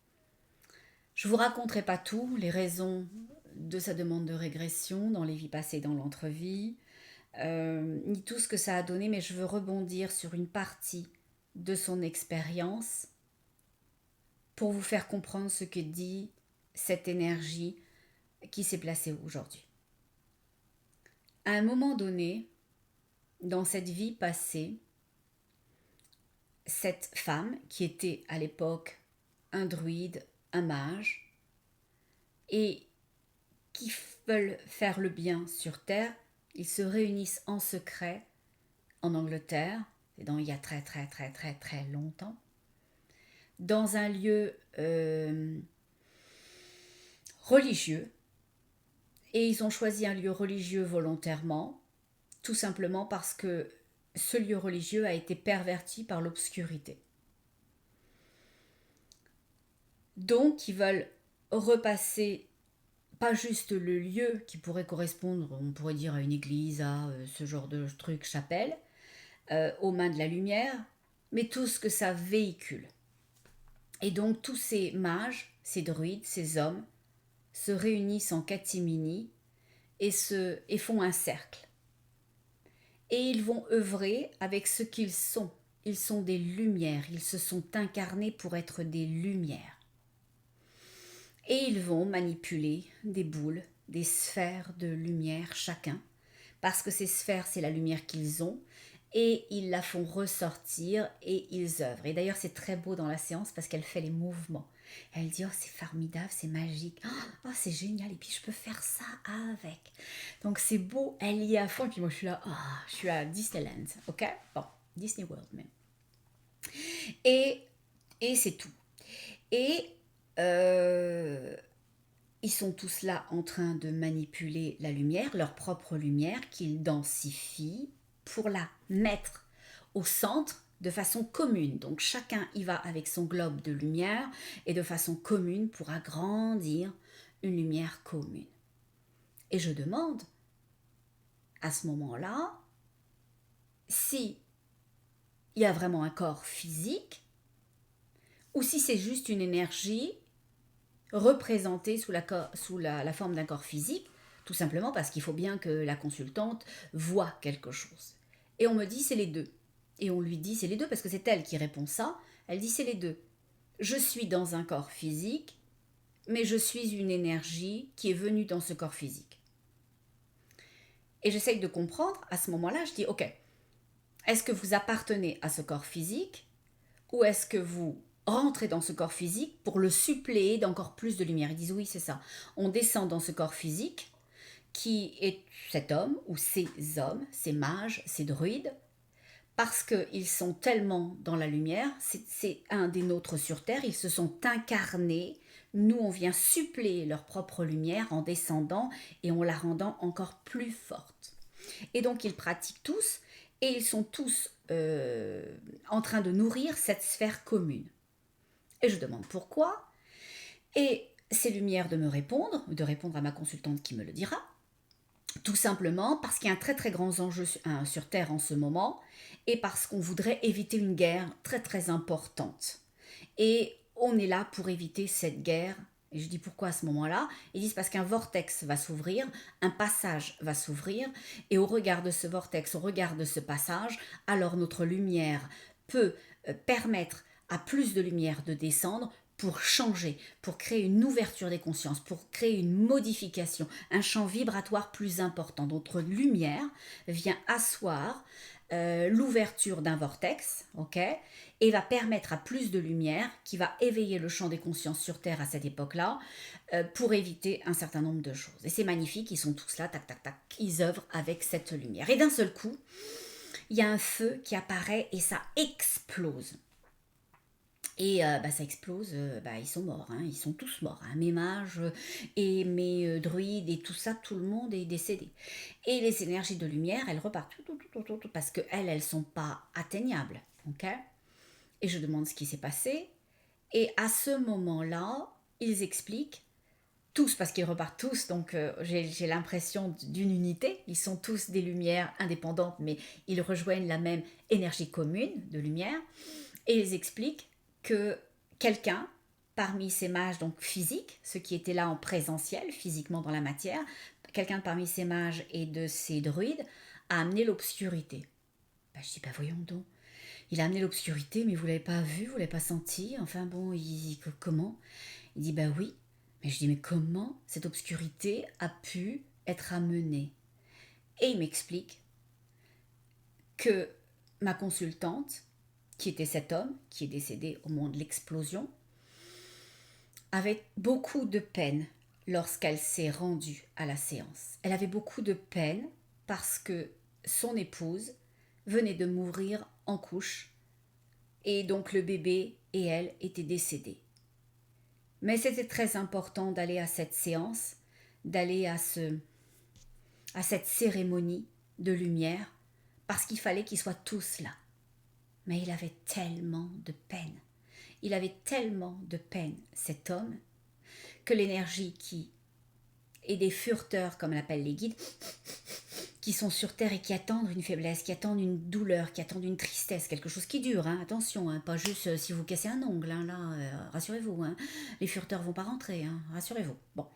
Je ne vous raconterai pas tout, les raisons de sa demande de régression dans les vies passées, dans l'entrevie, ni tout ce que ça a donné, mais je veux rebondir sur une partie de son expérience pour vous faire comprendre ce que dit cette énergie qui s'est placée aujourd'hui. À un moment donné, dans cette vie passée, cette femme, qui était à l'époque un druide, un mage, et qui veulent faire le bien sur Terre, ils se réunissent en secret en Angleterre, c'est il y a très très très très très longtemps, dans un lieu religieux, et ils ont choisi un lieu religieux volontairement, tout simplement parce que ce lieu religieux a été perverti par l'obscurité. Donc ils veulent repasser pas juste le lieu qui pourrait correspondre, on pourrait dire à une église, à ce genre de truc, chapelle, aux mains de la lumière, mais tout ce que ça véhicule. Et donc tous ces mages, ces druides, ces hommes, se réunissent en catimini et font un cercle. Et ils vont œuvrer avec ce qu'ils sont. Ils sont des lumières, ils se sont incarnés pour être des lumières. Et ils vont manipuler des boules, des sphères de lumière chacun, parce que ces sphères, c'est la lumière qu'ils ont, et ils la font ressortir et ils œuvrent. Et d'ailleurs, c'est très beau dans la séance parce qu'elle fait les mouvements. Elle dit, oh, c'est formidable, c'est magique, oh, c'est génial, et puis je peux faire ça avec. Donc c'est beau, elle y est à fond, et puis moi je suis là, oh, je suis à Disneyland, ok? Bon, Disney World même. Et c'est tout. Et ils sont tous là en train de manipuler la lumière, leur propre lumière, qu'ils densifient pour la mettre au centre de façon commune. Donc chacun y va avec son globe de lumière et de façon commune pour agrandir une lumière commune. Et je demande à ce moment-là si il y a vraiment un corps physique ou si c'est juste une énergie représentée sous la forme d'un corps physique, tout simplement parce qu'il faut bien que la consultante voie quelque chose. Et on me dit c'est les deux. Et on lui dit c'est les deux parce que c'est elle qui répond ça. Elle dit c'est les deux. Je suis dans un corps physique, mais je suis une énergie qui est venue dans ce corps physique. Et j'essaye de comprendre, à ce moment-là, je dis ok, est-ce que vous appartenez à ce corps physique ou est-ce que vous rentrez dans ce corps physique pour le suppléer d'encore plus de lumière? Ils disent oui, c'est ça. On descend dans ce corps physique qui est cet homme ou ces hommes, ces mages, ces druides, parce qu'ils sont tellement dans la lumière, c'est un des nôtres sur Terre, ils se sont incarnés. Nous, on vient suppléer leur propre lumière en descendant et en la rendant encore plus forte. Et donc, ils pratiquent tous et ils sont tous en train de nourrir cette sphère commune. Et je demande pourquoi. Et c'est Lumière de répondre à ma consultante qui me le dira. Tout simplement parce qu'il y a un très très grand enjeu sur Terre en ce moment et parce qu'on voudrait éviter une guerre très très importante. Et on est là pour éviter cette guerre. Et je dis pourquoi à ce moment-là? Ils disent parce qu'un vortex va s'ouvrir, un passage va s'ouvrir, et au regard de ce vortex, au regard de ce passage, alors notre lumière peut permettre à plus de lumière de descendre pour changer, pour créer une ouverture des consciences, pour créer une modification, un champ vibratoire plus important. Notre lumière vient asseoir l'ouverture d'un vortex, ok, et va permettre à plus de lumière qui va éveiller le champ des consciences sur Terre à cette époque-là pour éviter un certain nombre de choses. Et c'est magnifique, ils sont tous là, tac, tac, tac, ils œuvrent avec cette lumière. Et d'un seul coup, il y a un feu qui apparaît et ça explose. Et ça explose, ils sont morts, hein, ils sont tous morts. Hein, mes mages et mes druides et tout ça, tout le monde est décédé. Et les énergies de lumière, elles repartent parce qu'elles ne sont pas atteignables. Okay, et je demande ce qui s'est passé. Et à ce moment-là, ils expliquent tous, parce qu'ils repartent tous, donc j'ai l'impression d'une unité. Ils sont tous des lumières indépendantes, mais ils rejoignent la même énergie commune de lumière. Et ils expliquent que quelqu'un, parmi ces mages donc physiques, ceux qui étaient là en présentiel, physiquement dans la matière, quelqu'un parmi ces mages et de ces druides a amené l'obscurité. Je dis, voyons donc. Il a amené l'obscurité, mais vous ne l'avez pas vu, vous ne l'avez pas senti. Enfin bon, comment? Il dit, oui. Mais je dis, mais comment cette obscurité a pu être amenée? Et il m'explique que ma consultante, qui était cet homme, qui est décédé au moment de l'explosion, avait beaucoup de peine lorsqu'elle s'est rendue à la séance. Elle avait beaucoup de peine parce que son épouse venait de mourir en couche et donc le bébé et elle étaient décédés. Mais c'était très important d'aller à cette séance, d'aller à cette cérémonie de lumière parce qu'il fallait qu'ils soient tous là. Mais il avait tellement de peine. Il avait tellement de peine, cet homme, que l'énergie qui est des furteurs, comme on appelle les guides, qui sont sur Terre et qui attendent une faiblesse, qui attendent une douleur, qui attendent une tristesse, quelque chose qui dure, hein, attention, hein, pas juste si vous cassez un ongle, hein, là, rassurez-vous, hein, les furteurs vont pas rentrer, hein, rassurez-vous. Bon,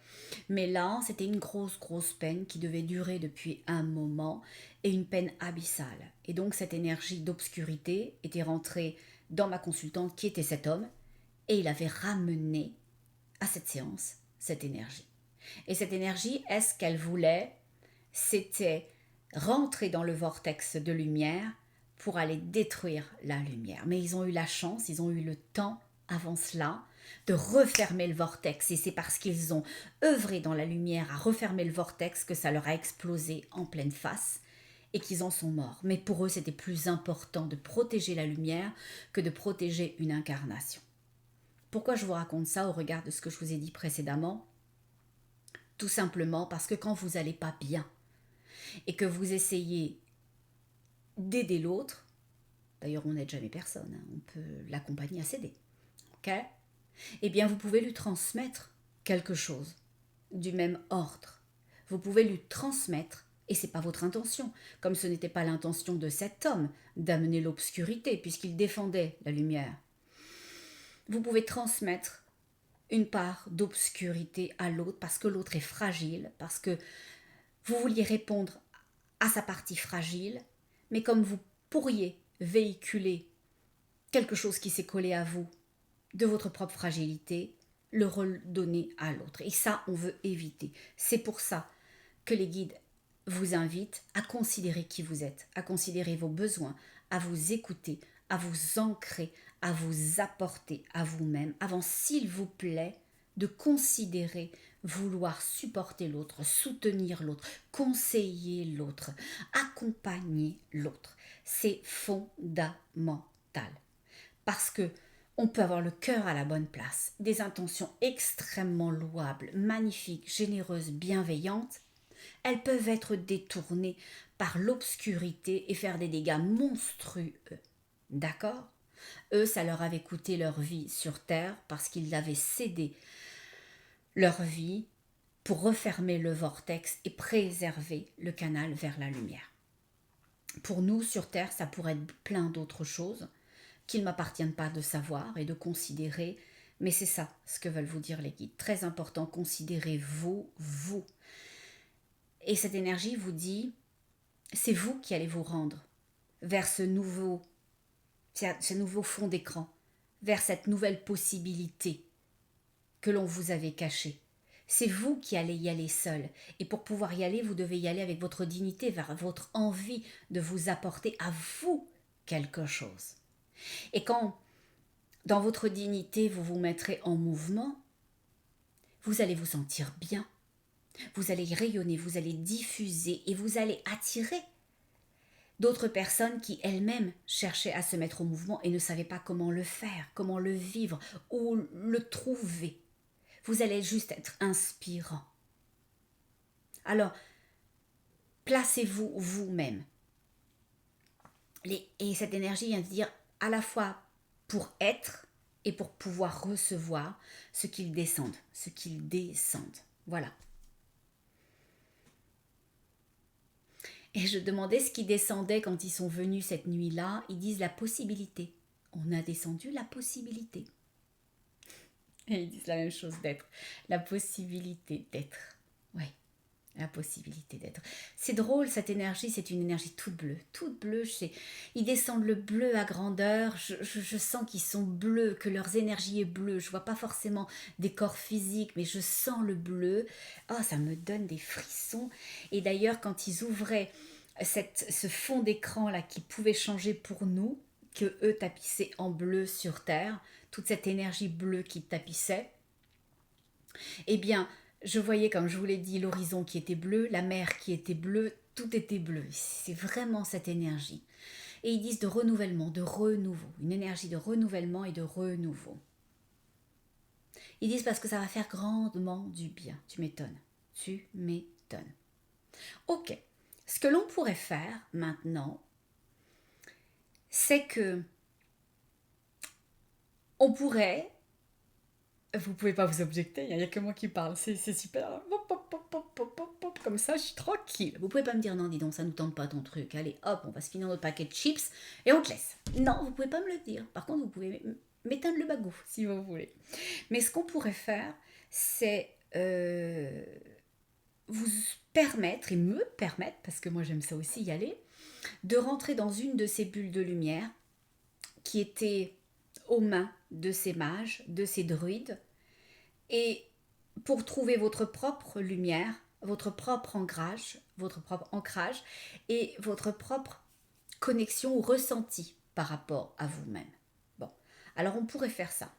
mais là, c'était une grosse, grosse peine qui devait durer depuis un moment et une peine abyssale. Et donc, cette énergie d'obscurité était rentrée dans ma consultante qui était cet homme et il avait ramené à cette séance cette énergie. Et cette énergie, est-ce qu'elle voulait? C'était rentrer dans le vortex de lumière pour aller détruire la lumière. Mais ils ont eu la chance, ils ont eu le temps avant cela de refermer le vortex. Et c'est parce qu'ils ont œuvré dans la lumière à refermer le vortex que ça leur a explosé en pleine face et qu'ils en sont morts. Mais pour eux, c'était plus important de protéger la lumière que de protéger une incarnation. Pourquoi je vous raconte ça au regard de ce que je vous ai dit précédemment? Tout simplement parce que quand vous n'allez pas bien et que vous essayez d'aider l'autre, d'ailleurs on n'aide jamais personne, hein, on peut l'accompagner à s'aider, ok? Eh bien vous pouvez lui transmettre quelque chose du même ordre. Vous pouvez lui transmettre, et ce n'est pas votre intention, comme ce n'était pas l'intention de cet homme d'amener l'obscurité puisqu'il défendait la lumière. Vous pouvez transmettre une part d'obscurité à l'autre parce que l'autre est fragile, parce que vous vouliez répondre à sa partie fragile, mais comme vous pourriez véhiculer quelque chose qui s'est collé à vous de votre propre fragilité, le redonner à l'autre. Et ça, on veut éviter. C'est pour ça que les guides vous invitent à considérer qui vous êtes, à considérer vos besoins, à vous écouter, à vous ancrer, à vous apporter à vous-même, avant, s'il vous plaît, de considérer vouloir supporter l'autre, soutenir l'autre, conseiller l'autre, accompagner l'autre. C'est fondamental. Parce que on peut avoir le cœur à la bonne place, des intentions extrêmement louables, magnifiques, généreuses, bienveillantes. Elles peuvent être détournées par l'obscurité et faire des dégâts monstrueux. D'accord? Eux, ça leur avait coûté leur vie sur Terre parce qu'ils avaient cédé leur vie pour refermer le vortex et préserver le canal vers la lumière. Pour nous, sur Terre, ça pourrait être plein d'autres choses qu'il ne m'appartienne pas de savoir et de considérer, mais c'est ça ce que veulent vous dire les guides. Très important, considérez-vous, vous. Et cette énergie vous dit, c'est vous qui allez vous rendre vers ce nouveau fond d'écran, vers cette nouvelle possibilité que l'on vous avait cachée. C'est vous qui allez y aller seul. Et pour pouvoir y aller, vous devez y aller avec votre dignité, vers votre envie de vous apporter à vous quelque chose. Et quand, dans votre dignité, vous vous mettrez en mouvement, vous allez vous sentir bien. Vous allez rayonner, vous allez diffuser et vous allez attirer d'autres personnes qui elles-mêmes cherchaient à se mettre au mouvement et ne savaient pas comment le faire, comment le vivre, où le trouver. Vous allez juste être inspirant. Alors, placez-vous vous-même. Et cette énergie vient de dire à la fois pour être et pour pouvoir recevoir ce qu'ils descendent, Voilà. Et je demandais ce qui descendait quand ils sont venus cette nuit-là. Ils disent la possibilité. On a descendu la possibilité. Et ils disent la même chose d'être. La possibilité d'être. Oui, la possibilité d'être. C'est drôle, cette énergie, c'est une énergie toute bleue. Toute bleue, ils descendent le bleu à grandeur. Je sens qu'ils sont bleus, que leur énergie est bleue. Je ne vois pas forcément des corps physiques, mais je sens le bleu. Oh, ça me donne des frissons. Et d'ailleurs, quand ils ouvraient ce fond d'écran là qui pouvait changer pour nous, que eux tapissaient en bleu sur Terre, toute cette énergie bleue qui tapissait, eh bien, je voyais, comme je vous l'ai dit, l'horizon qui était bleu, la mer qui était bleue, tout était bleu. C'est vraiment cette énergie. Et ils disent de renouvellement, de renouveau, une énergie de renouvellement et de renouveau. Ils disent parce que ça va faire grandement du bien. Tu m'étonnes. Tu m'étonnes. Ok. Ce que l'on pourrait faire maintenant, c'est que on pourrait. Vous pouvez pas vous objecter, il n'y a que moi qui parle, c'est super. Comme ça, je suis tranquille. Vous pouvez pas me dire non, dis donc, ça nous tente pas ton truc. Allez, hop, on va se finir notre paquet de chips et on te laisse. Non, vous pouvez pas me le dire. Par contre, vous pouvez m'éteindre le bagou si vous voulez. Mais ce qu'on pourrait faire, c'est vous permettre et me permettre, parce que moi j'aime ça aussi y aller, de rentrer dans une de ces bulles de lumière qui étaient aux mains de ces mages, de ces druides, et pour trouver votre propre lumière, votre propre ancrage et votre propre connexion ou ressenti par rapport à vous-même. Bon, alors on pourrait faire ça.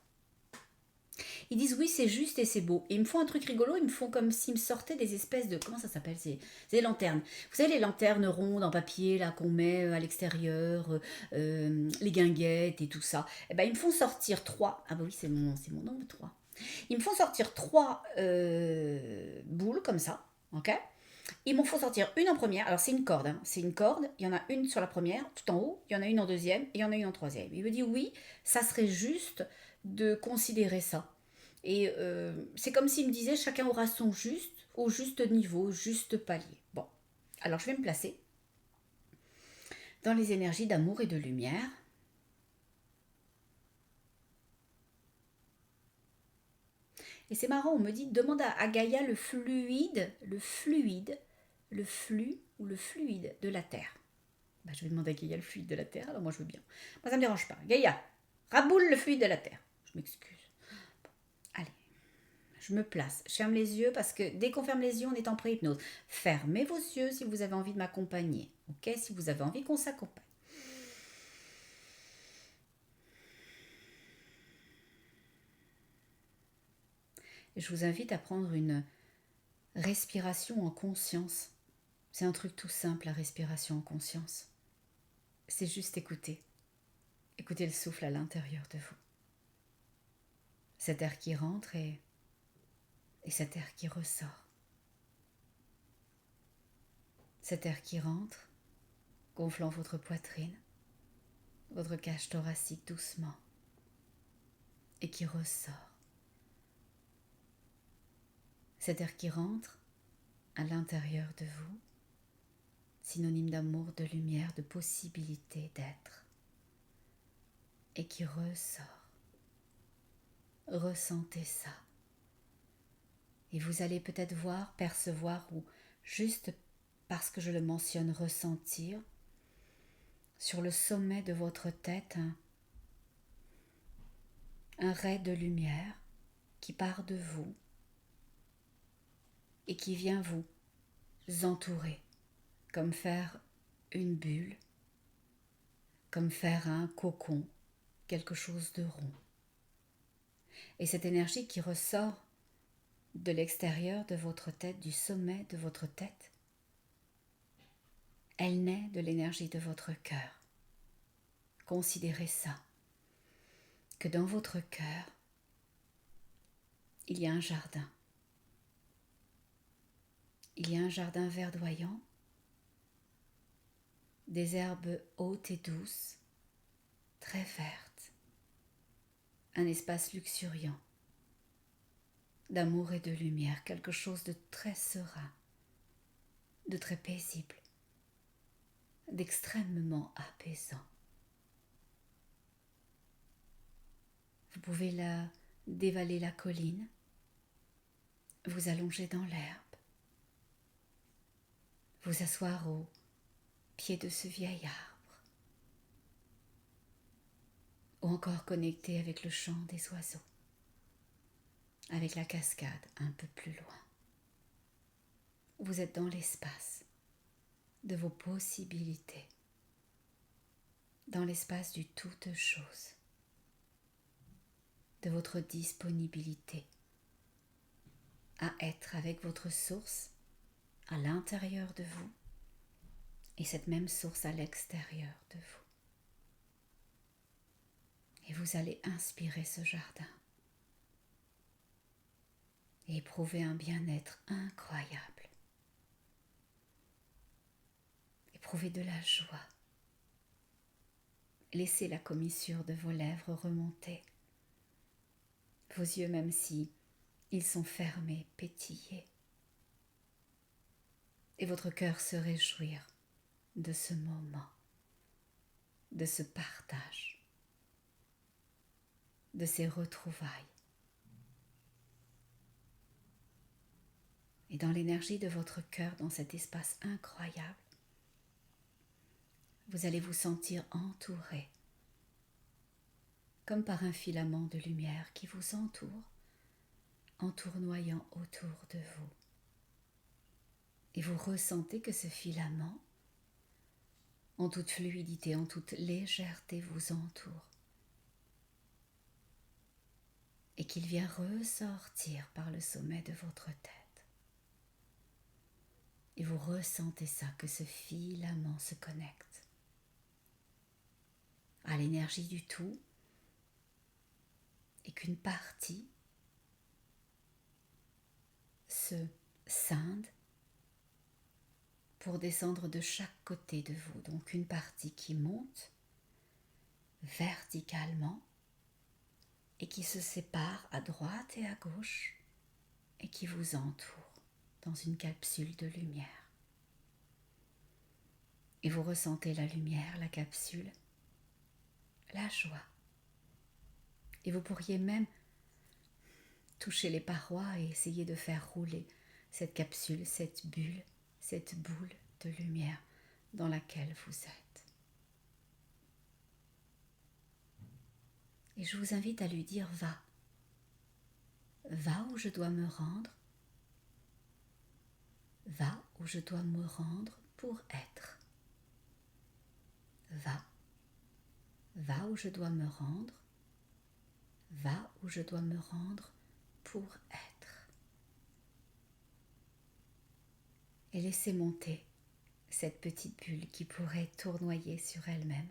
Ils disent oui, c'est juste et c'est beau. Et ils me font un truc rigolo, ils me font comme s'ils me sortaient des espèces de... Comment ça s'appelle? C'est des lanternes. Vous savez, les lanternes rondes en papier là qu'on met à l'extérieur, les guinguettes et tout ça. Eh ben, ils me font sortir 3. Ah bah oui, c'est mon nombre 3. Ils me font sortir 3 boules comme ça, ok? Ils m'en font sortir une en première. Alors c'est une corde, hein. C'est une corde. Il y en a une sur la première, tout en haut. Il y en a une en deuxième et il y en a une en troisième. Il me dit oui, ça serait juste de considérer ça. Et c'est comme s'il me disait chacun aura son juste, au juste niveau, au juste palier. Bon, alors je vais me placer dans les énergies d'amour et de lumière. Et c'est marrant, on me dit, demande à Gaïa le flux ou le fluide de la Terre. Bah, je vais demander à Gaïa le fluide de la Terre, alors moi je veux bien. Moi ça ne me dérange pas. Gaïa, raboule le fluide de la Terre. Je m'excuse. Bon, allez, je me place. Je ferme les yeux parce que dès qu'on ferme les yeux, on est en pré-hypnose. Fermez vos yeux si vous avez envie de m'accompagner. Ok? Si vous avez envie qu'on s'accompagne. Je vous invite à prendre une respiration en conscience. C'est un truc tout simple, la respiration en conscience. c'est juste écouter. Écoutez le souffle à l'intérieur de vous. Cet air qui rentre et cet air qui ressort. Cet air qui rentre, gonflant votre poitrine, votre cage thoracique doucement, et qui ressort. Cet air qui rentre à l'intérieur de vous, synonyme d'amour, de lumière, de possibilité d'être, et qui ressort. Ressentez ça. Et vous allez peut-être voir, percevoir, ou juste parce que je le mentionne, ressentir, sur le sommet de votre tête, un ray de lumière qui part de vous et qui vient vous entourer, comme faire une bulle, comme faire un cocon, quelque chose de rond. Et cette énergie qui ressort de l'extérieur de votre tête, du sommet de votre tête, elle naît de l'énergie de votre cœur. Considérez ça, que dans votre cœur, il y a un jardin. Il y a un jardin verdoyant, des herbes hautes et douces, très vertes, un espace luxuriant, d'amour et de lumière, quelque chose de très serein, de très paisible, d'extrêmement apaisant. Vous pouvez dévaler la colline, vous allonger dans l'herbe, vous asseoir au pied de ce vieil arbre, ou encore connecter avec le chant des oiseaux, avec la cascade un peu plus loin. Vous êtes dans l'espace de vos possibilités, dans l'espace du toute chose, de votre disponibilité à être avec votre source à l'intérieur de vous et cette même source à l'extérieur de vous. Et vous allez inspirer ce jardin et éprouver un bien-être incroyable. Éprouvez de la joie. Laissez la commissure de vos lèvres remonter. Vos yeux, même si ils sont fermés, pétiller. Et votre cœur se réjouir de ce moment, de ce partage, de ces retrouvailles. Et dans l'énergie de votre cœur, dans cet espace incroyable, vous allez vous sentir entouré, comme par un filament de lumière qui vous entoure, en tournoyant autour de vous. Et vous ressentez que ce filament, en toute fluidité, en toute légèreté, vous entoure. Et qu'il vient ressortir par le sommet de votre tête. Et vous ressentez ça, que ce filament se connecte à l'énergie du tout et qu'une partie se scinde pour descendre de chaque côté de vous. Donc une partie qui monte verticalement et qui se sépare à droite et à gauche et qui vous entoure dans une capsule de lumière. Et vous ressentez la lumière, la capsule, la joie. Et vous pourriez même toucher les parois et essayer de faire rouler cette capsule, cette bulle, cette boule de lumière dans laquelle vous êtes. Et je vous invite à lui dire « Va ». Va où je dois me rendre. Va où je dois me rendre pour être. Va. Va où je dois me rendre. Va où je dois me rendre pour être. Et laissez monter cette petite bulle qui pourrait tournoyer sur elle-même,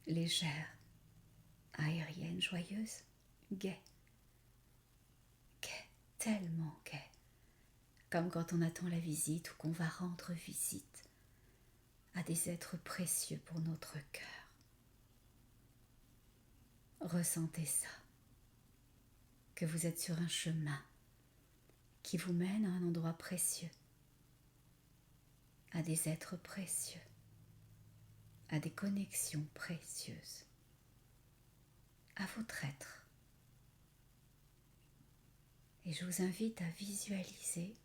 légère, aérienne, joyeuse, gaie, gaie, tellement gaie, comme quand on attend la visite ou qu'on va rendre visite à des êtres précieux pour notre cœur. Ressentez ça, que vous êtes sur un chemin qui vous mène à un endroit précieux, à des êtres précieux, à des connexions précieuses, à votre être. Et je vous invite à visualiser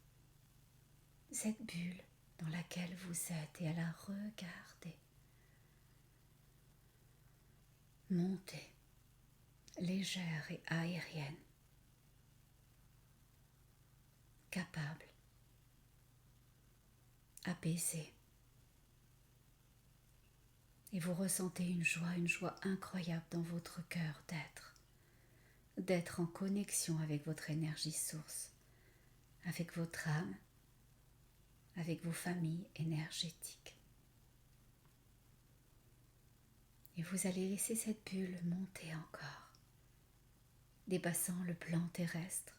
cette bulle dans laquelle vous êtes et à la regarder monter, légère et aérienne, capable, apaisée. Et vous ressentez une joie incroyable dans votre cœur d'être en connexion avec votre énergie source, avec votre âme, avec vos familles énergétiques. Et vous allez laisser cette bulle monter encore, dépassant le plan terrestre,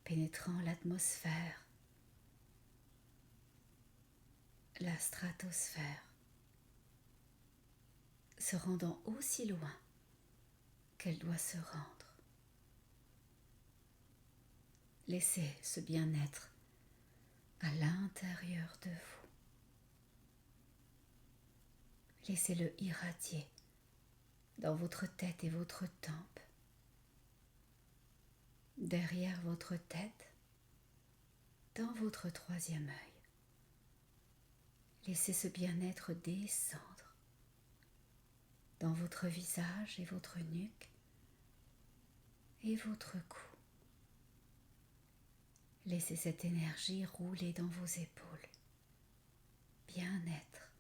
pénétrant l'atmosphère, la stratosphère, se rendant aussi loin qu'elle doit se rendre. Laissez ce bien-être à l'intérieur de vous. Laissez-le irradier dans votre tête et votre tempe, derrière votre tête, dans votre troisième œil. Laissez ce bien-être descendre dans votre visage et votre nuque et votre cou. Laissez cette énergie rouler dans vos épaules. Bien-être,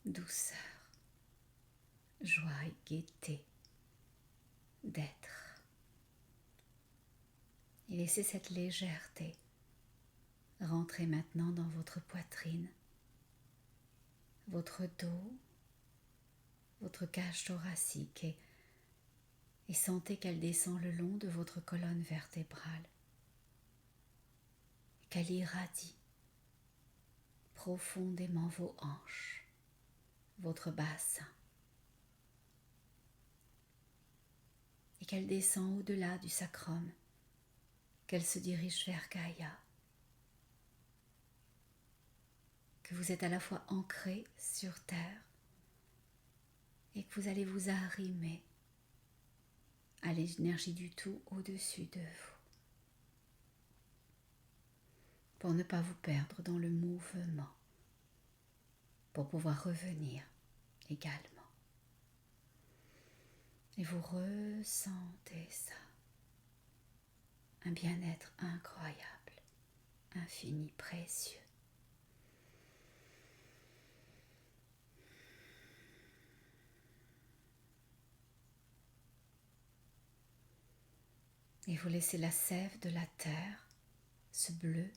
douceur, joie et gaieté d'être. Et laissez cette légèreté rentrer maintenant dans votre poitrine, votre dos, votre cage thoracique et sentez qu'elle descend le long de votre colonne vertébrale, qu'elle irradie profondément vos hanches, votre bassin, et qu'elle descend au-delà du sacrum, qu'elle se dirige vers Gaïa, que vous êtes à la fois ancré sur terre et que vous allez vous arrimer à l'énergie du tout au-dessus de vous pour ne pas vous perdre dans le mouvement, pour pouvoir revenir également. Et vous ressentez ça, un bien-être incroyable, infini, précieux. Et vous laissez la sève de la terre, ce bleu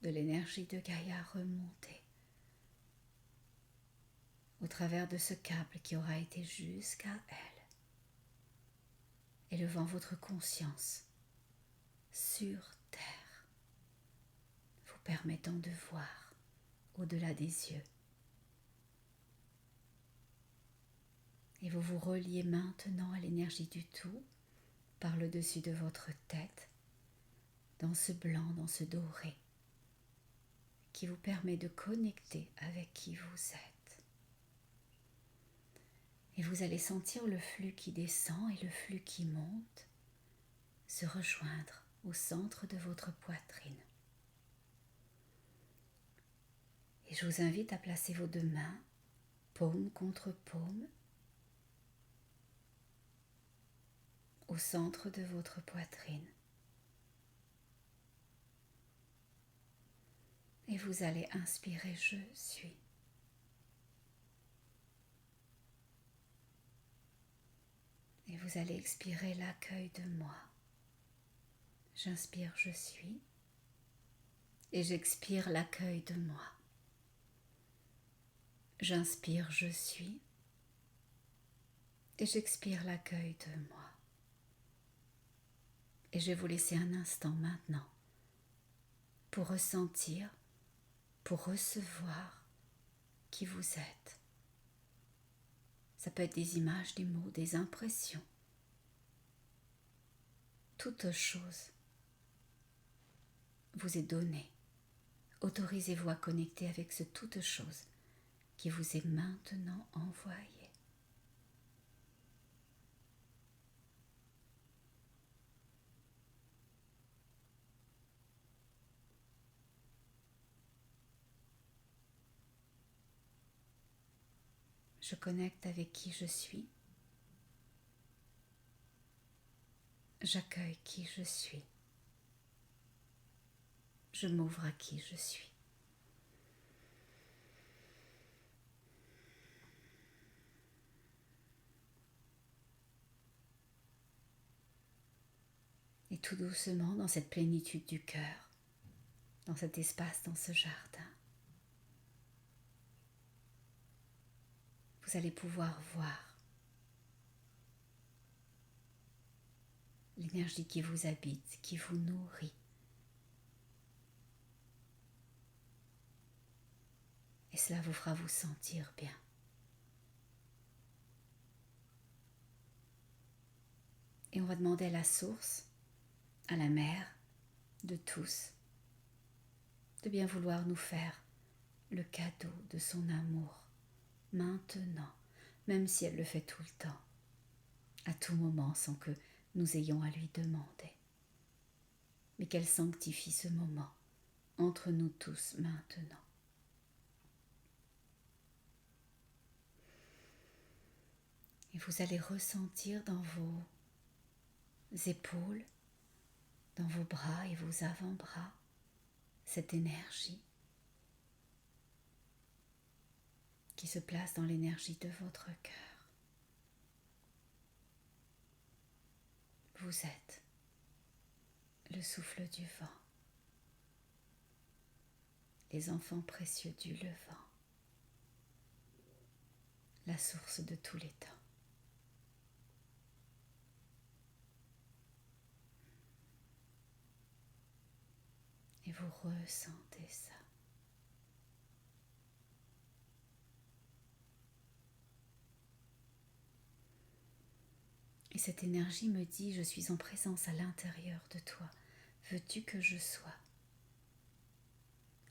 de l'énergie de Gaïa remonter au travers de ce câble qui aura été jusqu'à elle, élevant votre conscience sur terre, vous permettant de voir au-delà des yeux. Et vous vous reliez maintenant à l'énergie du tout par le dessus de votre tête, dans ce blanc, dans ce doré, qui vous permet de connecter avec qui vous êtes. Et vous allez sentir le flux qui descend et le flux qui monte se rejoindre au centre de votre poitrine. Et je vous invite à placer vos deux mains, paume contre paume, au centre de votre poitrine. Et vous allez inspirer, je suis. Et vous allez expirer l'accueil de moi. J'inspire, je suis. et j'expire l'accueil de moi. J'inspire je suis et j'expire l'accueil de moi. Et je vais vous laisser un instant maintenant pour ressentir, pour recevoir qui vous êtes. Ça peut être des images, des mots, des impressions. Toute chose vous est donnée. Autorisez-vous à connecter avec ce toute chose qui vous est maintenant envoyée. Je connecte avec qui je suis. J'accueille qui je suis. Je m'ouvre à qui je suis. Et tout doucement, dans cette plénitude du cœur, dans cet espace, dans ce jardin, vous allez pouvoir voir l'énergie qui vous habite, qui vous nourrit. Et cela vous fera vous sentir bien. Et on va demander à la source, à la mère de tous, de bien vouloir nous faire le cadeau de son amour, maintenant, même si elle le fait tout le temps, à tout moment, sans que nous ayons à lui demander. Mais qu'elle sanctifie ce moment entre nous tous maintenant. Et vous allez ressentir dans vos épaules, dans vos bras et vos avant-bras, cette énergie qui se place dans l'énergie de votre cœur. Vous êtes le souffle du vent, les enfants précieux du levant, la source de tous les temps. Et vous ressentez ça. Et cette énergie me dit, je suis en présence à l'intérieur de toi. Veux-tu que je sois?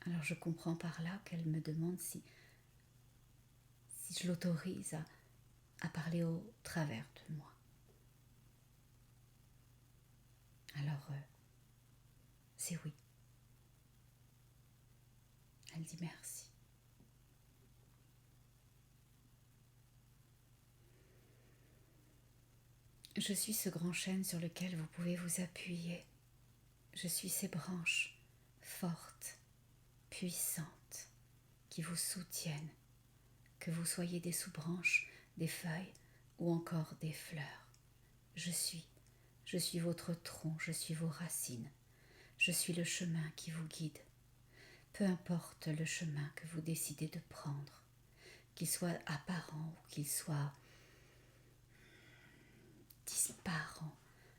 Alors je comprends par là qu'elle me demande si je l'autorise à parler au travers de moi. Alors, c'est oui. Elle dit merci. Je suis ce grand chêne sur lequel vous pouvez vous appuyer. Je suis ces branches fortes, puissantes, qui vous soutiennent, que vous soyez des sous-branches, des feuilles ou encore des fleurs. Je suis votre tronc, je suis vos racines. Je suis le chemin qui vous guide. Peu importe le chemin que vous décidez de prendre, qu'il soit apparent ou qu'il soit disparant,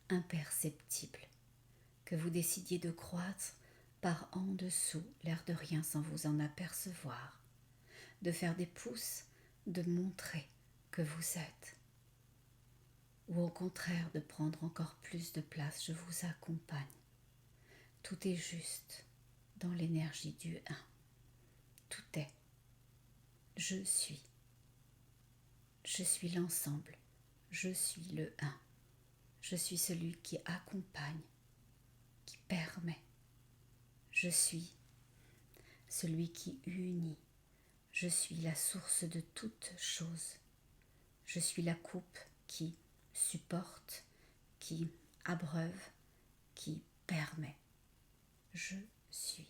imperceptible, que vous décidiez de croître par en dessous, l'air de rien sans vous en apercevoir, de faire des pouces, de montrer que vous êtes, ou au contraire de prendre encore plus de place, je vous accompagne. Tout est juste dans l'énergie du un. Tout est. Je suis. Je suis l'ensemble. Je suis le un. Je suis celui qui accompagne, qui permet. Je suis celui qui unit. Je suis la source de toutes choses. Je suis la coupe qui supporte, qui abreuve, qui permet. Je suis.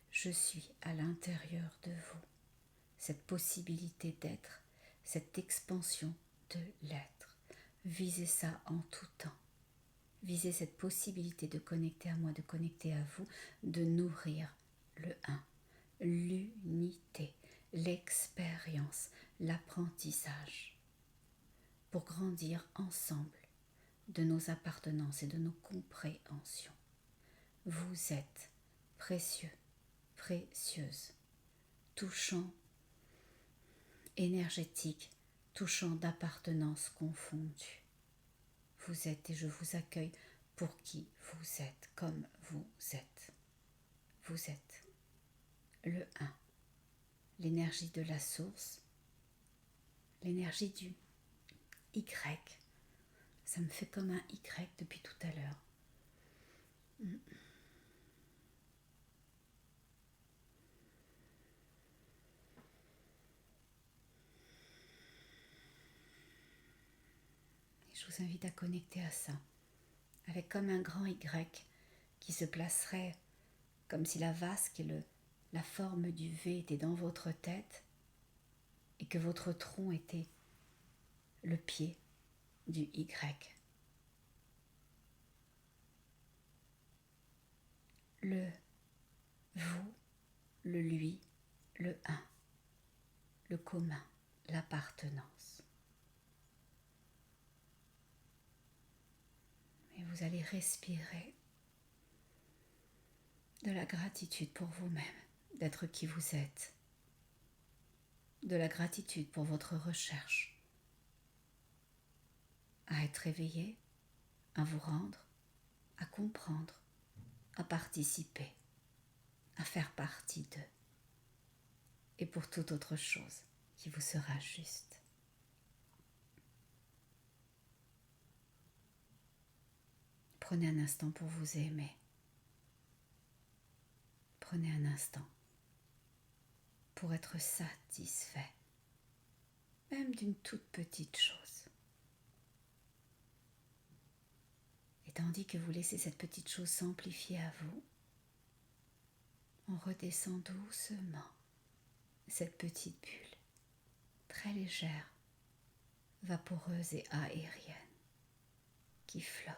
Je suis à l'intérieur de vous. Cette possibilité d'être, cette expansion de l'être. Visez ça en tout temps. Visez cette possibilité de connecter à moi, de connecter à vous, de nourrir le un, l'unité, l'expérience, l'apprentissage, pour grandir ensemble de nos appartenances et de nos compréhensions. Vous êtes précieux, précieuse, touchant, énergétique, touchant d'appartenance confondue. Vous êtes et je vous accueille pour qui vous êtes, comme vous êtes. Vous êtes le un, l'énergie de la source, l'énergie du Y. Ça me fait comme un Y depuis tout à l'heure. Je vous invite à connecter à ça, avec comme un grand Y qui se placerait comme si la vasque et la forme du V était dans votre tête et que votre tronc était le pied du Y. Le vous, le lui, le un, le commun, l'appartenance. Et vous allez respirer de la gratitude pour vous-même, d'être qui vous êtes, de la gratitude pour votre recherche, à être éveillé, à vous rendre, à comprendre, à participer, à faire partie d'eux, et pour toute autre chose qui vous sera juste. Prenez un instant pour vous aimer. Prenez un instant pour être satisfait, même d'une toute petite chose. Et tandis que vous laissez cette petite chose s'amplifier à vous, on redescend doucement cette petite bulle, très légère, vaporeuse et aérienne, qui flotte.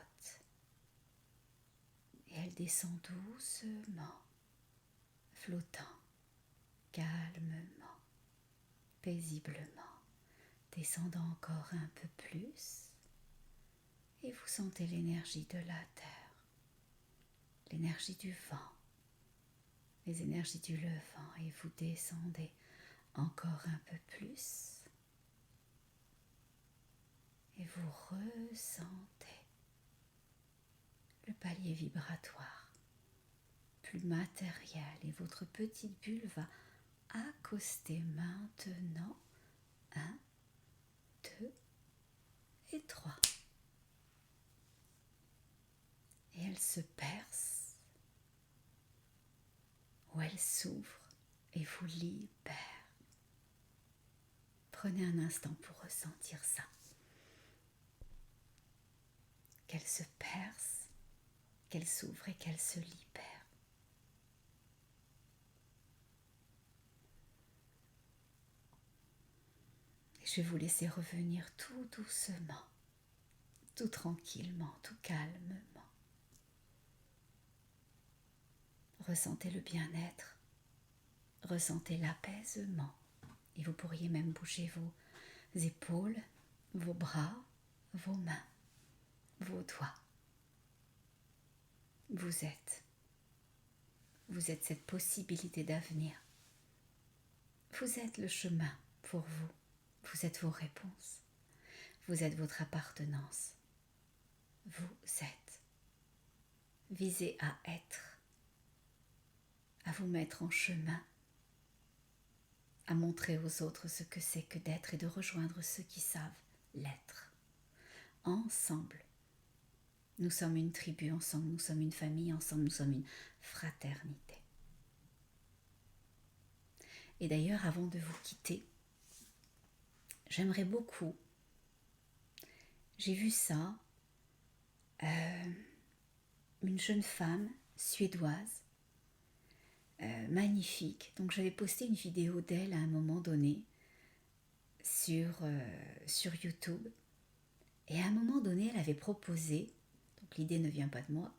Et elle descend doucement, flottant, calmement, paisiblement, descendant encore un peu plus. Et vous sentez l'énergie de la terre, l'énergie du vent, les énergies du levant, et vous descendez encore un peu plus. Et vous ressentez le palier vibratoire plus matériel, et votre petite bulle va accoster maintenant 1, 2 et 3. Et elle se perce, ou elle s'ouvre et vous libère. Prenez un instant pour ressentir ça. Qu'elle se perce, qu'elle s'ouvre et qu'elle se libère. Et je vais vous laisser revenir tout doucement, tout tranquillement, tout calmement. Ressentez le bien-être, ressentez l'apaisement. Et vous pourriez même bouger vos épaules, vos bras, vos mains, vos doigts. Vous êtes cette possibilité d'avenir. Vous êtes le chemin pour vous. Vous êtes vos réponses. Vous êtes votre appartenance. Vous êtes. Visez à être, à vous mettre en chemin, à montrer aux autres ce que c'est que d'être et de rejoindre ceux qui savent l'être. Ensemble, nous sommes une tribu, ensemble, nous sommes une famille, ensemble, nous sommes une fraternité. Et d'ailleurs, avant de vous quitter, j'aimerais beaucoup, j'ai vu ça, une jeune femme suédoise, magnifique. Donc j'avais posté une vidéo d'elle à un moment donné sur YouTube. Et à un moment donné, elle avait proposé, donc l'idée ne vient pas de moi,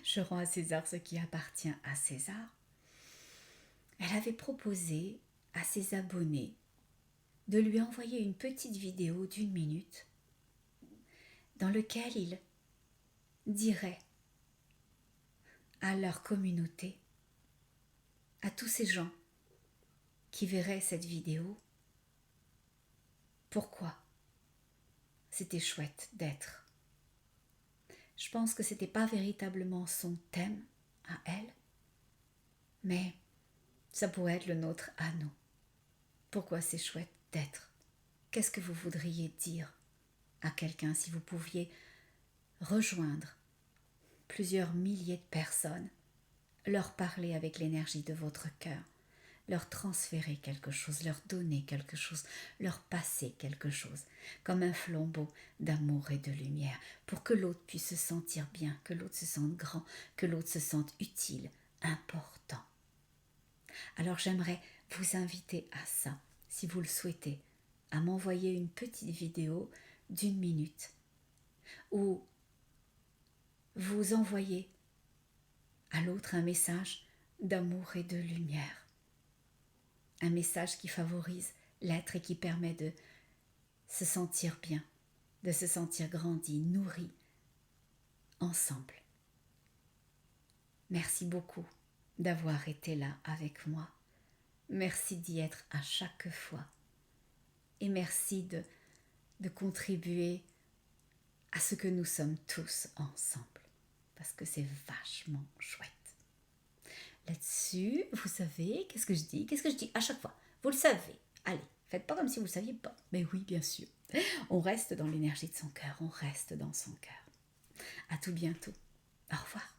je rends à César ce qui appartient à César, elle avait proposé à ses abonnés de lui envoyer une petite vidéo d'1 minute dans laquelle il dirait à leur communauté, à tous ces gens qui verraient cette vidéo, pourquoi c'était chouette d'être. Je pense que c'était pas véritablement son thème à elle, mais ça pourrait être le nôtre à nous. Pourquoi c'est chouette d'être? Qu'est-ce que vous voudriez dire à quelqu'un si vous pouviez rejoindre plusieurs milliers de personnes, leur parler avec l'énergie de votre cœur, leur transférer quelque chose, leur donner quelque chose, leur passer quelque chose, comme un flambeau d'amour et de lumière, pour que l'autre puisse se sentir bien, que l'autre se sente grand, que l'autre se sente utile, important. Alors j'aimerais vous inviter à ça, si vous le souhaitez, à m'envoyer une petite vidéo d'1 minute, où vous envoyez à l'autre un message d'amour et de lumière. Un message qui favorise l'être et qui permet de se sentir bien, de se sentir grandi, nourri, ensemble. Merci beaucoup d'avoir été là avec moi. Merci d'y être à chaque fois. Et merci de contribuer à ce que nous sommes tous ensemble. Parce que c'est vachement chouette. Là-dessus, vous savez, qu'est-ce que je dis à chaque fois. Vous le savez. Allez, faites pas comme si vous ne le saviez pas. Mais oui, bien sûr. On reste dans l'énergie de son cœur. On reste dans son cœur. À tout bientôt. Au revoir.